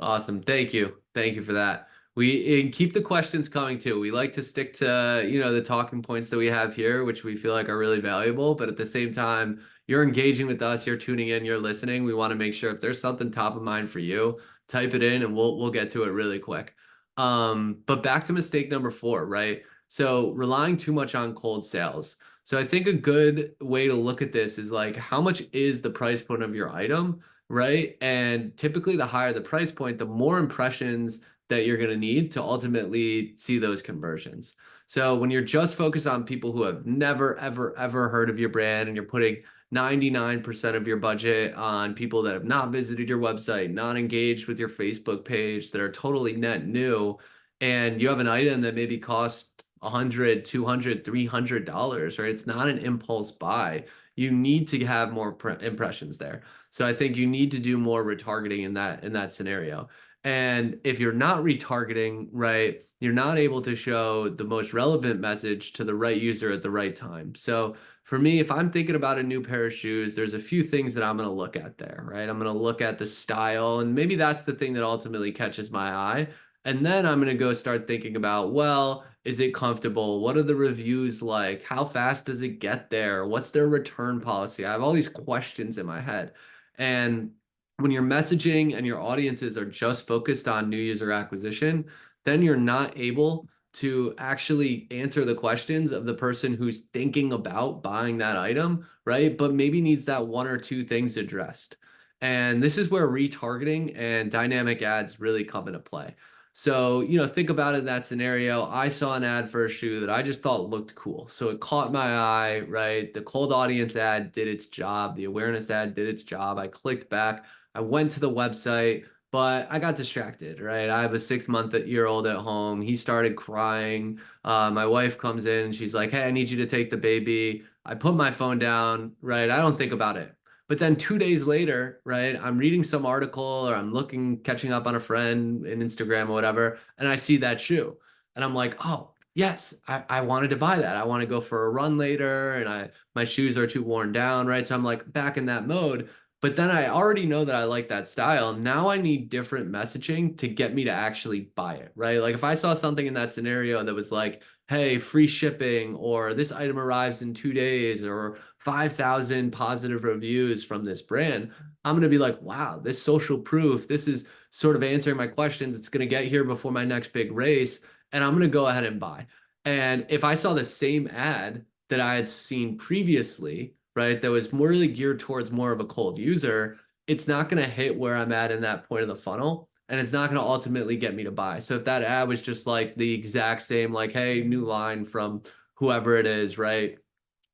Awesome. Thank you. Thank you for that. We and keep the questions coming too. We like to stick to, the talking points that we have here, which we feel like are really valuable, but at the same time, you're engaging with us, you're tuning in, you're listening. We want to make sure if there's something top of mind for you, type it in and we'll get to it really quick. But back to mistake number 4, right? So relying too much on cold sales. So I think a good way to look at this is like how much is the price point of your item, right? And typically the higher the price point, the more impressions that you're going to need to ultimately see those conversions. So when you're just focused on people who have never, ever, ever heard of your brand and you're putting 99% of your budget on people that have not visited your website, not engaged with your Facebook page, that are totally net new, and you have an item that maybe costs 100, 200, $300, right? It's not an impulse buy. You need to have more impressions there. So I think you need to do more retargeting in that scenario. And if you're not retargeting, right, you're not able to show the most relevant message to the right user at the right time. So for me, if I'm thinking about a new pair of shoes, there's a few things that I'm going to look at there, right? I'm going to look at the style, and maybe that's the thing that ultimately catches my eye. And then I'm going to go start thinking about, well, is it comfortable? What are the reviews like? How fast does it get there? What's their return policy? I have all these questions in my head. And when your messaging and your audiences are just focused on new user acquisition, then you're not able to actually answer the questions of the person who's thinking about buying that item, right? But maybe needs that one or two things addressed. And this is where retargeting and dynamic ads really come into play. So, think about it in that scenario. I saw an ad for a shoe that I just thought looked cool. So it caught my eye, right? The cold audience ad did its job. The awareness ad did its job. I clicked back. I went to the website, but I got distracted, right? I have a 6-month-year-old at home. He started crying. My wife comes in and she's like, "Hey, I need you to take the baby." I put my phone down, right? I don't think about it. But then 2 days later, right, I'm reading some article or I'm looking, catching up on a friend in Instagram or whatever, and I see that shoe. And I'm like, oh, yes, I wanted to buy that. I want to go for a run later and my shoes are too worn down, right? So I'm like back in that mode. But then I already know that I like that style. Now I need different messaging to get me to actually buy it, right? Like if I saw something in that scenario that was like, hey, free shipping, or this item arrives in 2 days, or 5,000 positive reviews from this brand, I'm going to be like, wow, this social proof, this is sort of answering my questions. It's going to get here before my next big race, and I'm going to go ahead and buy. And if I saw the same ad that I had seen previously, right, that was more really geared towards more of a cold user, it's not going to hit where I'm at in that point of the funnel. And it's not going to ultimately get me to buy. So if that ad was just like the exact same, like, hey, new line from whoever it is, right?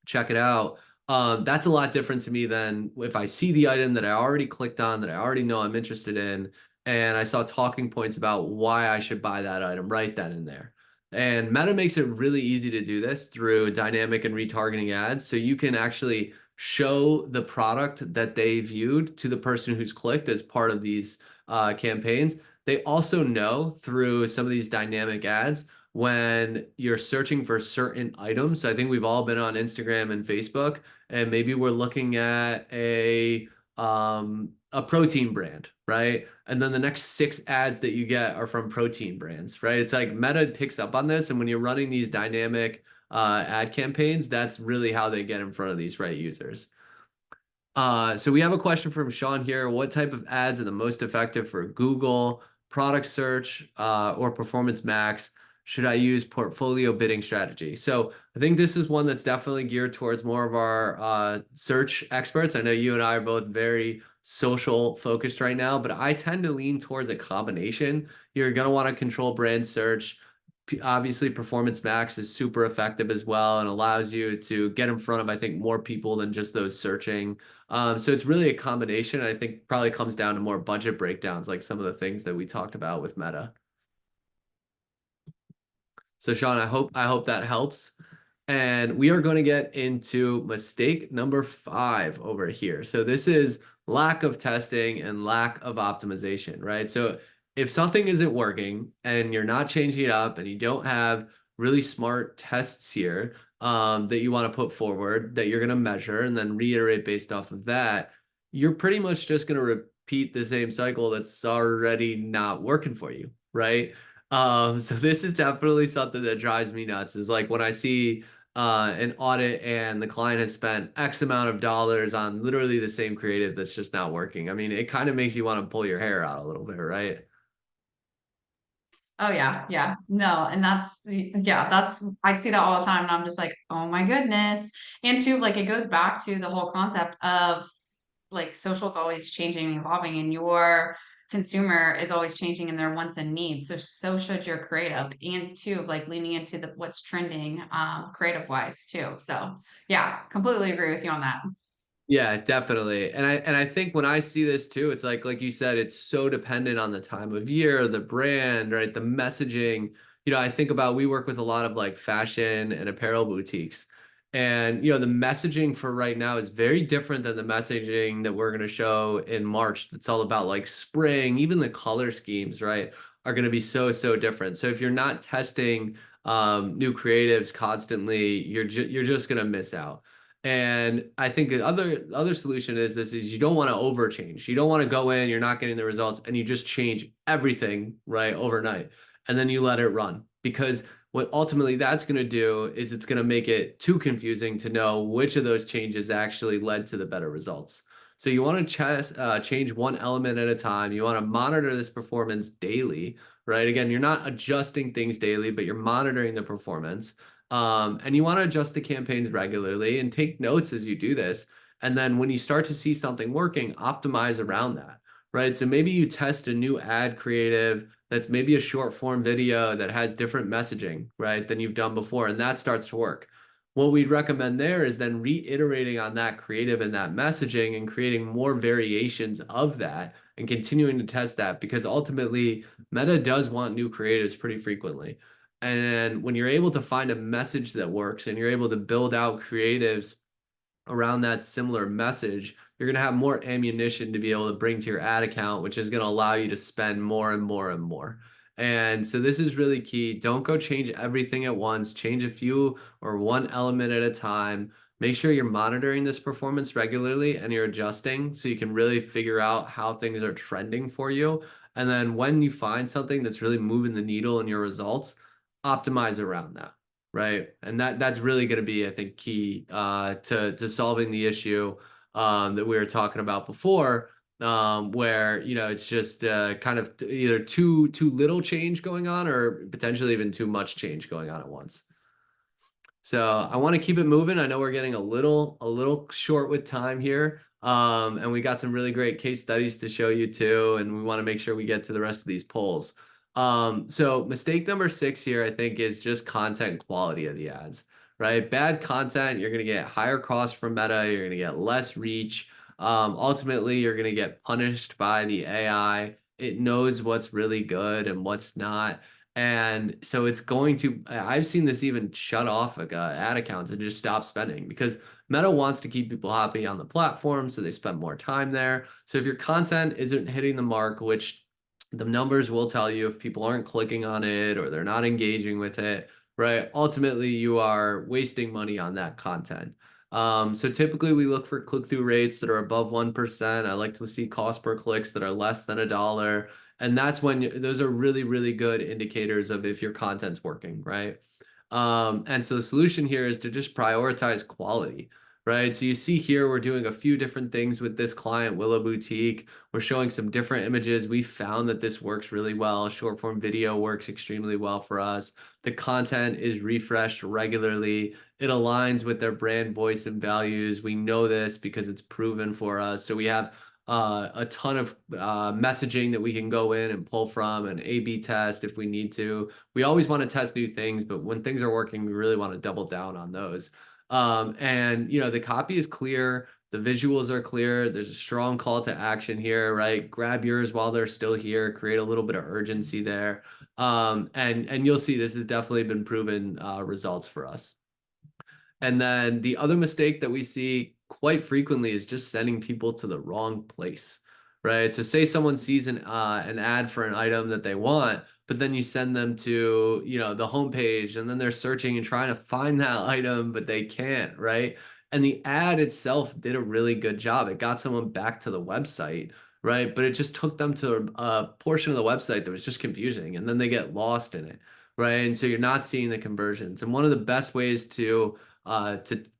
Check it out. That's a lot different to me than if I see the item that I already clicked on, that I already know I'm interested in, and I saw talking points about why I should buy that item right then and there. And Meta makes it really easy to do this through dynamic and retargeting ads. So you can actually show the product that they viewed to the person who's clicked as part of these campaigns. They also know through some of these dynamic ads when you're searching for certain items. So I think we've all been on Instagram and Facebook, and maybe we're looking at a protein brand, right? And then the next 6 ads that you get are from protein brands, right? It's like Meta picks up on this, and when you're running these dynamic ad campaigns, that's really how they get in front of these right users. So we have a question from Sean here. What type of ads are the most effective for Google, product search, or Performance Max? Should I use portfolio bidding strategy? So I think this is one that's definitely geared towards more of our search experts. I know you and I are both very social focused right now, but I tend to lean towards a combination. You're going to want to control brand search. Obviously, Performance Max is super effective as well and allows you to get in front of, I think, more people than just those searching. So it's really a combination. I think probably comes down to more budget breakdowns, like some of the things that we talked about with Meta. So Sean, I hope that helps. And we are going to get into mistake number 5 over here. So this is lack of testing and lack of optimization, right? So if something isn't working and you're not changing it up and you don't have really smart tests here that you want to put forward that you're going to measure and then reiterate based off of that, you're pretty much just going to repeat the same cycle that's already not working for you, right? So this is definitely something that drives me nuts is like when I see an audit and the client has spent X amount of dollars on literally the same creative that's just not working. I mean, it kind of makes you want to pull your hair out a little bit, right? Oh yeah, yeah. No, and yeah, that's I see that all the time and I'm just like, "Oh my goodness." And too, like it goes back to the whole concept of like social's always changing and evolving and your consumer is always changing in their wants and needs. So should your creative and too, like leaning into the what's trending creative wise too. So yeah, completely agree with you on that. Yeah, definitely. And I think when I see this too, it's like you said, it's so dependent on the time of year, the brand, right? The messaging. I think about we work with a lot of like fashion and apparel boutiques. And the messaging for right now is very different than the messaging that we're going to show in March. It's all about like spring, even the color schemes, right, are going to be so, so different. So if you're not testing new creatives constantly, you're just going to miss out. And I think the other solution is this is you don't want to overchange. You don't want to go in, you're not getting the results, and you just change everything right overnight. And then you let it run. Because what ultimately that's going to do is it's going to make it too confusing to know which of those changes actually led to the better results. So you want to change one element at a time. You want to monitor this performance daily, right? Again, you're not adjusting things daily, but you're monitoring the performance. And you want to adjust the campaigns regularly and take notes as you do this. And then when you start to see something working, optimize around that, right? So maybe you test a new ad creative that's maybe a short form video that has different messaging, right, than you've done before, and that starts to work. What we'd recommend there is then reiterating on that creative and that messaging and creating more variations of that and continuing to test that because ultimately Meta does want new creatives pretty frequently. And when you're able to find a message that works and you're able to build out creatives around that similar message, you're going to have more ammunition to be able to bring to your ad account, which is going to allow you to spend more and more and more. And so this is really key. Don't go change everything at once. Change a few or one element at a time. Make sure you're monitoring this performance regularly and you're adjusting so you can really figure out how things are trending for you. And then when you find something that's really moving the needle in your results, optimize around that, right? And that's really going to be, I think, key to solving the issue that we were talking about before, where it's just kind of either too little change going on or potentially even too much change going on at once. So I want to keep it moving. I know we're getting a little short with time here. And we got some really great case studies to show you too, and we want to make sure we get to the rest of these polls. So mistake number 6 here, I think, is just content quality of the ads, right? Bad content, you're going to get higher costs from Meta, you're going to get less reach. Ultimately, you're going to get punished by the AI. It knows what's really good and what's not. And so it's going to, I've seen this even shut off like ad accounts and just stop spending because Meta wants to keep people happy on the platform. So they spend more time there. So if your content isn't hitting the mark, which the numbers will tell you if people aren't clicking on it or they're not engaging with it, right? Ultimately, you are wasting money on that content. So typically we look for click-through rates that are above 1%. I like to see cost per clicks that are less than $1. And that's when those are really, really good indicators of if your content's working, right? And so the solution here is to just prioritize quality, right? So you see here, we're doing a few different things with this client, Willow Boutique. We're showing some different images. We found that this works really well. Short form video works extremely well for us. The content is refreshed regularly. It aligns with their brand voice and values. We know this because it's proven for us. So we have a ton of messaging that we can go in and pull from and A/B test if we need to. We always want to test new things, but when things are working, we really want to double down on those. And the copy is clear, the visuals are clear. There's a strong call to action here, right? Grab yours while they're still here, create a little bit of urgency there. And you'll see this has definitely been proven results for us. And then the other mistake that we see quite frequently is just sending people to the wrong place, right? So say someone sees an ad for an item that they want, but then you send them to, the homepage and then they're searching and trying to find that item, but they can't, right? And the ad itself did a really good job. It got someone back to the website, right? But it just took them to a portion of the website that was just confusing, and then they get lost in it. right? And so you're not seeing the conversions. And one of the best ways to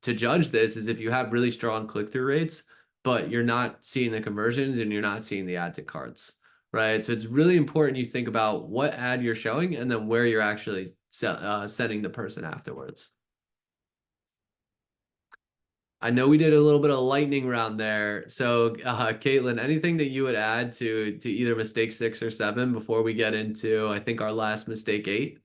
judge this is if you have really strong click-through rates, but you're not seeing the conversions and you're not seeing the add to carts, right? So it's really important you think about what ad you're showing and then where you're actually sending the person afterwards. I know we did a little bit of lightning round there. So, Caitlin, anything that you would add to either mistake 6 or 7 before we get into, I think, our last mistake 8?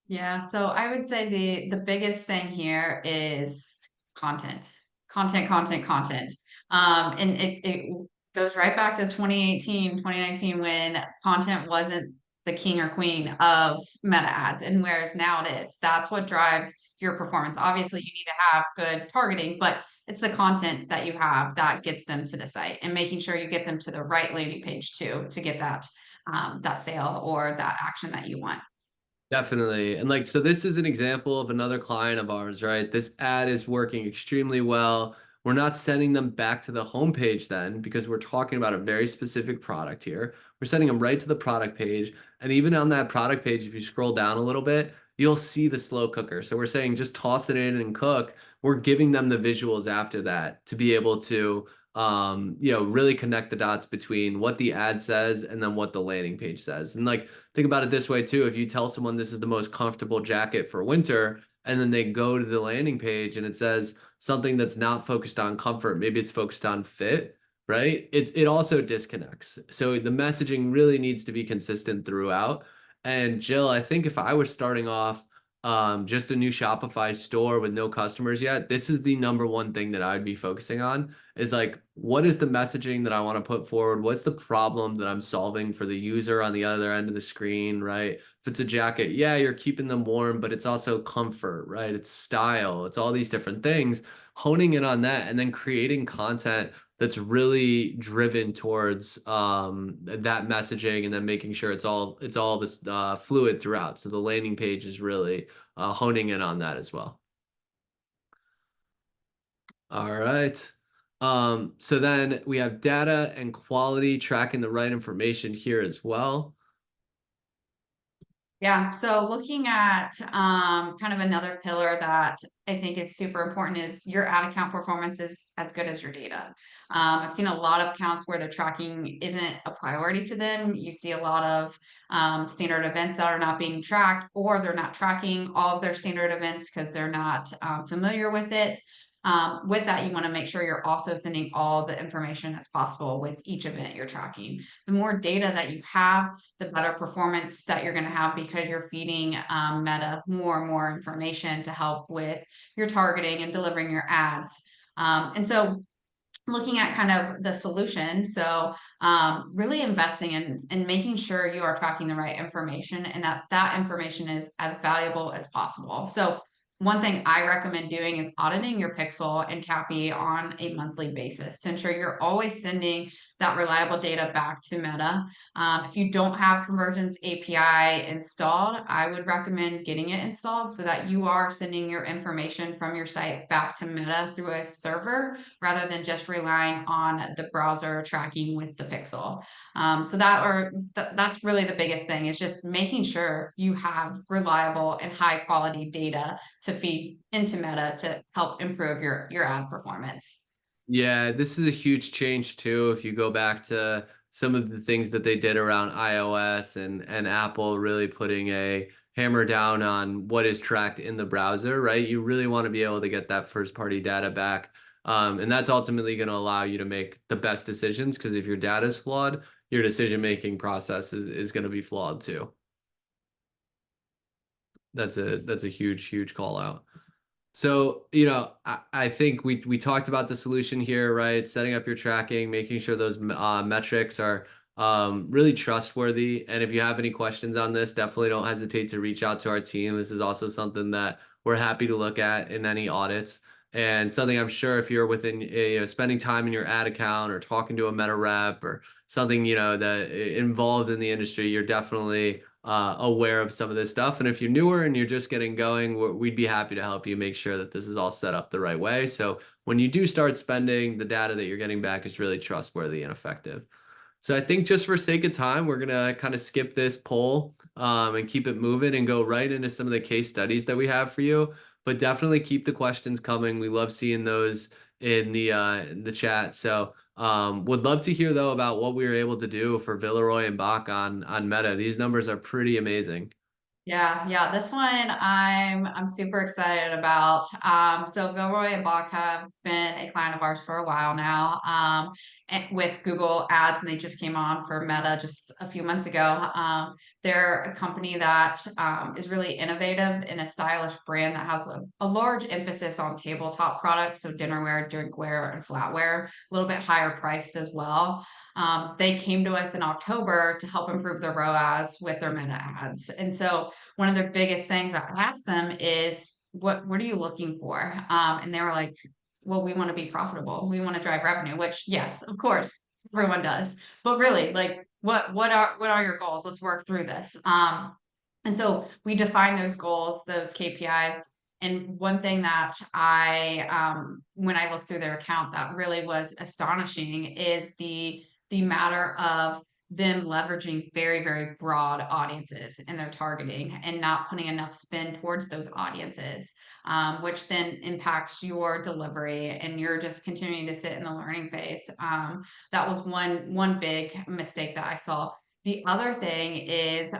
Yeah, so I would say the biggest thing here is content. Content, content, content. And it goes right back to 2018, 2019 when content wasn't the king or queen of meta ads, and whereas now it is. That's what drives your performance. Obviously, you need to have good targeting, but it's the content that you have that gets them to the site, and making sure you get them to the right landing page too to get that sale or that action that you want. Definitely. And like, so this is an example of another client of ours, right? This ad is working extremely well. We're not sending them back to the homepage then because we're talking about a very specific product here. We're sending them right to the product page. And even on that product page, if you scroll down a little bit, you'll see the slow cooker. So we're saying just toss it in and cook. We're giving them the visuals after that to be able to really connect the dots between what the ad says and then what the landing page says. And like, think about it this way too. If you tell someone this is the most comfortable jacket for winter, and then they go to the landing page and it says something that's not focused on comfort, maybe it's focused on fit, right? It also disconnects. So the messaging really needs to be consistent throughout. And Jill, I think if I was starting off just a new Shopify store with no customers yet, this is the number one thing that I'd be focusing on is like, what is the messaging that I want to put forward? What's the problem that I'm solving for the user on the other end of the screen, right? If it's a jacket, yeah, you're keeping them warm, but it's also comfort, right? It's style, it's all these different things, honing in on that and then creating content that's really driven towards that messaging and then making sure it's all this fluid throughout. So the landing page is really honing in on that as well. All right. So then we have data and quality tracking the right information here as well. Yeah, so looking at kind of another pillar that I think is super important is your ad account performance is as good as your data. I've seen a lot of accounts where their tracking isn't a priority to them. You see a lot of standard events that are not being tracked, or they're not tracking all of their standard events because they're not familiar with it. With that, you want to make sure you're also sending all the information that's possible with each event you're tracking. The more data that you have, the better performance that you're going to have because you're feeding Meta more and more information to help with your targeting and delivering your ads. And so looking at kind of the solution. So really investing in making sure you are tracking the right information and that information is as valuable as possible. So one thing I recommend doing is auditing your pixel and CAPI on a monthly basis to ensure you're always sending that reliable data back to Meta. If you don't have Conversions API installed, I would recommend getting it installed so that you are sending your information from your site back to Meta through a server rather than just relying on the browser tracking with the pixel. So that's really the biggest thing is just making sure you have reliable and high quality data to feed into Meta to help improve your ad performance. Yeah, this is a huge change too. If you go back to some of the things that they did around iOS and Apple really putting a hammer down on what is tracked in the browser, right? You really want to be able to get that first party data back. And that's ultimately going to allow you to make the best decisions because if your data is flawed, your decision making process is going to be flawed too. That's a huge call out. So, I think we talked about the solution here, right? Setting up your tracking, making sure those metrics are really trustworthy. And if you have any questions on this, definitely don't hesitate to reach out to our team. This is also something that we're happy to look at in any audits. And something I'm sure if you're within, spending time in your ad account or talking to a meta rep or something, that involved in the industry, you're definitely aware of some of this stuff. And if you're newer and you're just getting going, we'd be happy to help you make sure that this is all set up the right way. So when you do start spending, the data that you're getting back is really trustworthy and effective. So I think just for sake of time, we're gonna kind of skip this poll and keep it moving and go right into some of the case studies that we have for you. But definitely keep the questions coming. We love seeing those in the chat. So would love to hear though about what we were able to do for Villeroy and Bach on Meta. These numbers are pretty amazing. Yeah, yeah, this one I'm super excited about. So Vilroy and Bach have been a client of ours for a while now, with Google Ads, and they just came on for Meta just a few months ago. They're a company that is really innovative in a stylish brand that has a large emphasis on tabletop products, so dinnerware, drinkware, and flatware, a little bit higher priced as well. They came to us in October to help improve their ROAS with their Meta ads. And so one of the biggest things I asked them is, what are you looking for? And they were like, well, we want to be profitable. We want to drive revenue, which yes, of course, everyone does. But really, like what are your goals? Let's work through this. And so we define those goals, those KPIs. And one thing that when I looked through their account, that really was astonishing is the matter of them leveraging very, very broad audiences in their targeting and not putting enough spend towards those audiences, which then impacts your delivery and you're just continuing to sit in the learning phase. That was one big mistake that I saw. The other thing is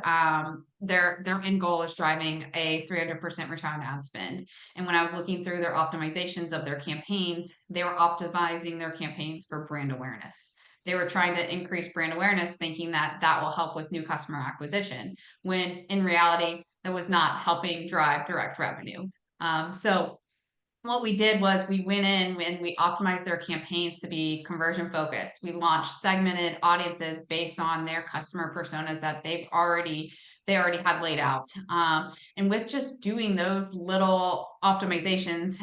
their end goal is driving a 300% return on ad spend. And when I was looking through their optimizations of their campaigns, they were optimizing their campaigns for brand awareness. They were trying to increase brand awareness, thinking that that will help with new customer acquisition, when in reality, that was not helping drive direct revenue. So what we did was we went in and we optimized their campaigns to be conversion focused. We launched segmented audiences based on their customer personas that they already had laid out. And with just doing those little optimizations,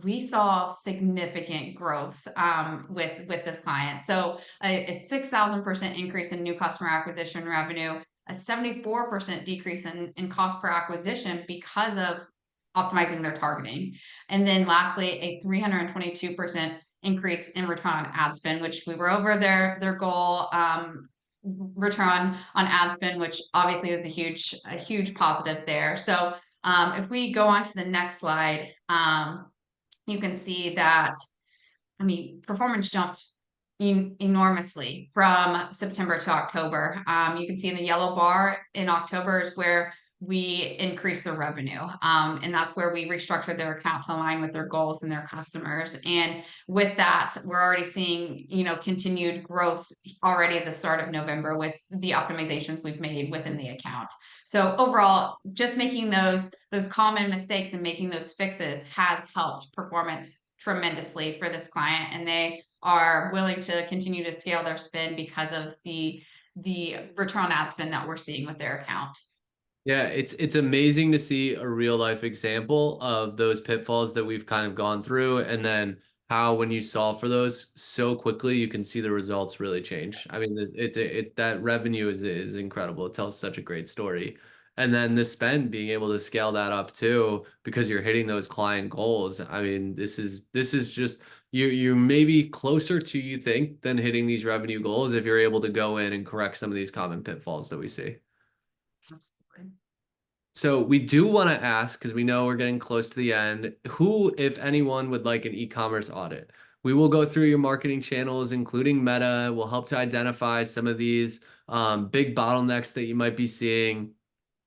we saw significant growth with this client. So a 6,000% increase in new customer acquisition revenue, a 74% decrease in cost per acquisition because of optimizing their targeting. And then lastly, a 322% increase in return on ad spend, which we were over their goal return on ad spend, which obviously is a huge positive there. So if we go on to the next slide, you can see that, I mean, performance jumped enormously from September to October. You can see in the yellow bar in October is where we increased their revenue. And that's where we restructured their account to align with their goals and their customers. And with that, we're already seeing, continued growth already at the start of November with the optimizations we've made within the account. So overall, just making those common mistakes and making those fixes has helped performance tremendously for this client. And they are willing to continue to scale their spend because of the return on ad spend that we're seeing with their account. Yeah, it's amazing to see a real life example of those pitfalls that we've kind of gone through, and then how when you solve for those so quickly, you can see the results really change. I mean, that revenue is incredible. It tells such a great story. And then the spend, being able to scale that up too, because you're hitting those client goals. I mean, this is just you maybe closer to you think than hitting these revenue goals if you're able to go in and correct some of these common pitfalls that we see. Absolutely. So we do want to ask, because we know we're getting close to the end, who, if anyone, would like an e-commerce audit? We will go through your marketing channels, including Meta. We'll help to identify some of these big bottlenecks that you might be seeing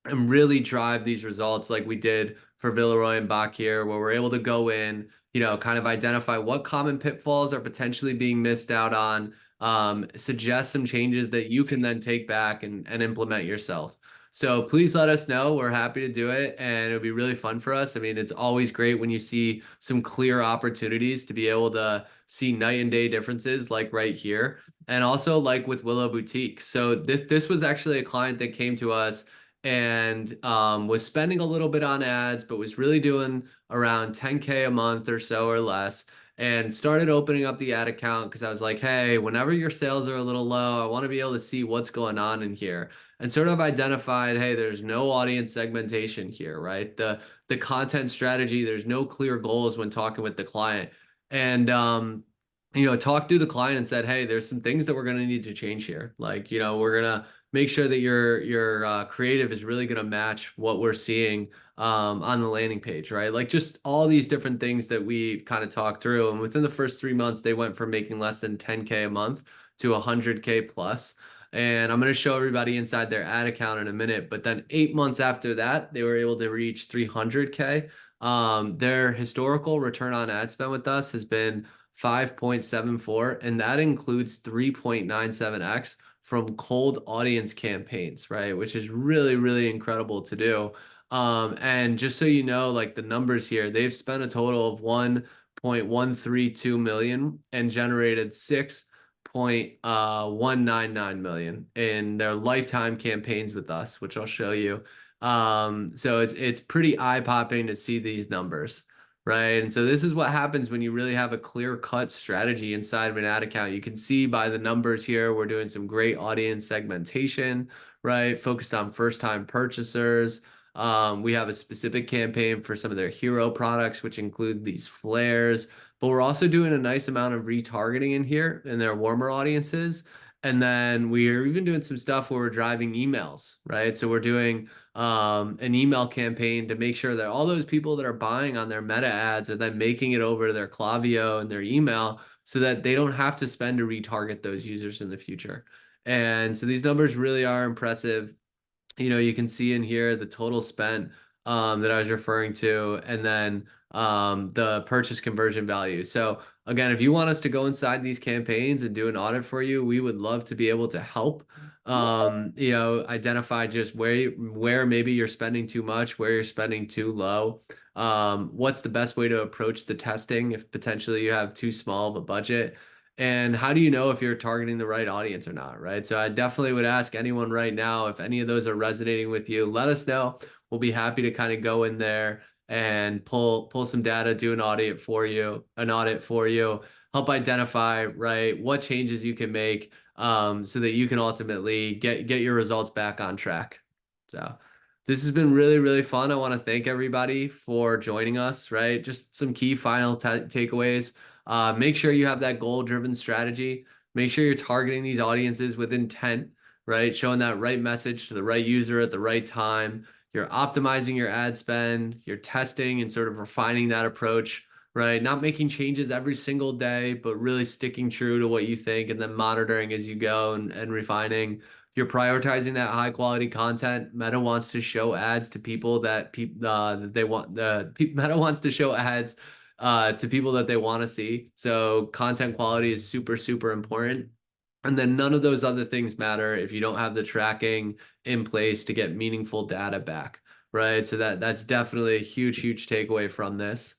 and really drive these results like we did for Villeroy and Bach here, where we're able to go in, kind of identify what common pitfalls are potentially being missed out on, suggest some changes that you can then take back and implement yourself. So please let us know. We're happy to do it, and it'll be really fun for us. I mean, it's always great when you see some clear opportunities to be able to see night and day differences like right here, and also like with Willow Boutique. So this was actually a client that came to us and was spending a little bit on ads, but was really doing around 10K a month or so or less, and started opening up the ad account because I was like, hey, whenever your sales are a little low, I want to be able to see what's going on in here, and sort of identified, hey, there's no audience segmentation here, right? The content strategy, there's no clear goals when talking with the client. And talked to the client and said, hey, there's some things that we're going to need to change here. Like, we're going to make sure that your creative is really going to match what we're seeing on the landing page, right? Like just all these different things that we kind of talked through. And within the first 3 months, they went from making less than 10K a month to 100K plus. And I'm going to show everybody inside their ad account in a minute. But then 8 months after that, they were able to reach 300K. Their historical return on ad spend with us has been 5.74, and that includes 3.97x from cold audience campaigns, right? Which is really, really incredible to do. And just so you know, like the numbers here, they've spent a total of 1.132 million and generated 6.199 million in their lifetime campaigns with us, which I'll show you. So it's pretty eye-popping to see these numbers. Right. And so this is what happens when you really have a clear-cut strategy inside of an ad account. You can see by the numbers here, we're doing some great audience segmentation, right? Focused on first-time purchasers. We have a specific campaign for some of their hero products, which include these flares, but we're also doing a nice amount of retargeting in here in their warmer audiences. And then we're even doing some stuff where we're driving emails, right? So we're doing an email campaign to make sure that all those people that are buying on their meta ads are then making it over to their Klaviyo and their email so that they don't have to spend to retarget those users in the future. And so these numbers really are impressive. You can see in here the total spent that I was referring to, and then the purchase conversion value. So again, if you want us to go inside these campaigns and do an audit for you, we would love to be able to help. Identify just where maybe you're spending too much, where you're spending too low. What's the best way to approach the testing if potentially you have too small of a budget? And how do you know if you're targeting the right audience or not, right? So I definitely would ask anyone right now if any of those are resonating with you, let us know. We'll be happy to kind of go in there and pull some data, do an audit for you, help identify, right, what changes you can make so that you can ultimately get your results back on track. So this has been really, really fun. I want to thank everybody for joining us, right? Just some key final takeaways. Make sure you have that goal-driven strategy. Make sure you're targeting these audiences with intent, right? Showing that right message to the right user at the right time. You're optimizing your ad spend. You're testing and sort of refining that approach, right? Not making changes every single day, but really sticking true to what you think and then monitoring as you go and refining. You're prioritizing that high quality content. Meta wants to show ads to people that they want. Meta wants to show ads to people that they want to see. So content quality is super, super important. And then none of those other things matter if you don't have the tracking in place to get meaningful data back, right? So that's definitely a huge, huge takeaway from this.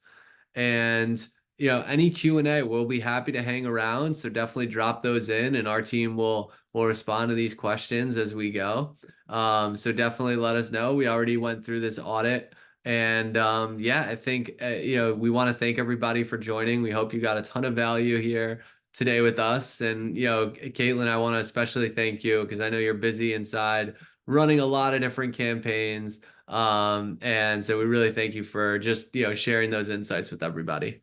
And any Q&A, we'll be happy to hang around. So definitely drop those in, and our team will respond to these questions as we go. So definitely let us know. We already went through this audit, and yeah, I think we want to thank everybody for joining. We hope you got a ton of value here today with us. And Caitlin, I want to especially thank you because I know you're busy inside running a lot of different campaigns. And so we really thank you for just, sharing those insights with everybody.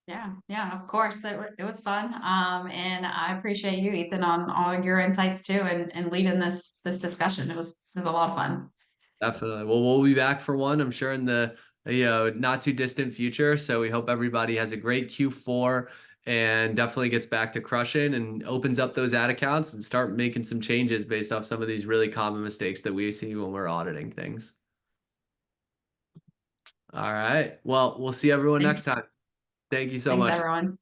Yeah, yeah, of course. It was fun. And I appreciate you, Ethan, on all your insights too, and leading this discussion. It was a lot of fun. Definitely. Well, we'll be back for one, I'm sure in the, not too distant future. So we hope everybody has a great Q4 and definitely gets back to crushing and opens up those ad accounts and start making some changes based off some of these really common mistakes that we see when we're auditing things. All right. Well, we'll see everyone next Thanks. time. Thank you so Thanks, much. everyone.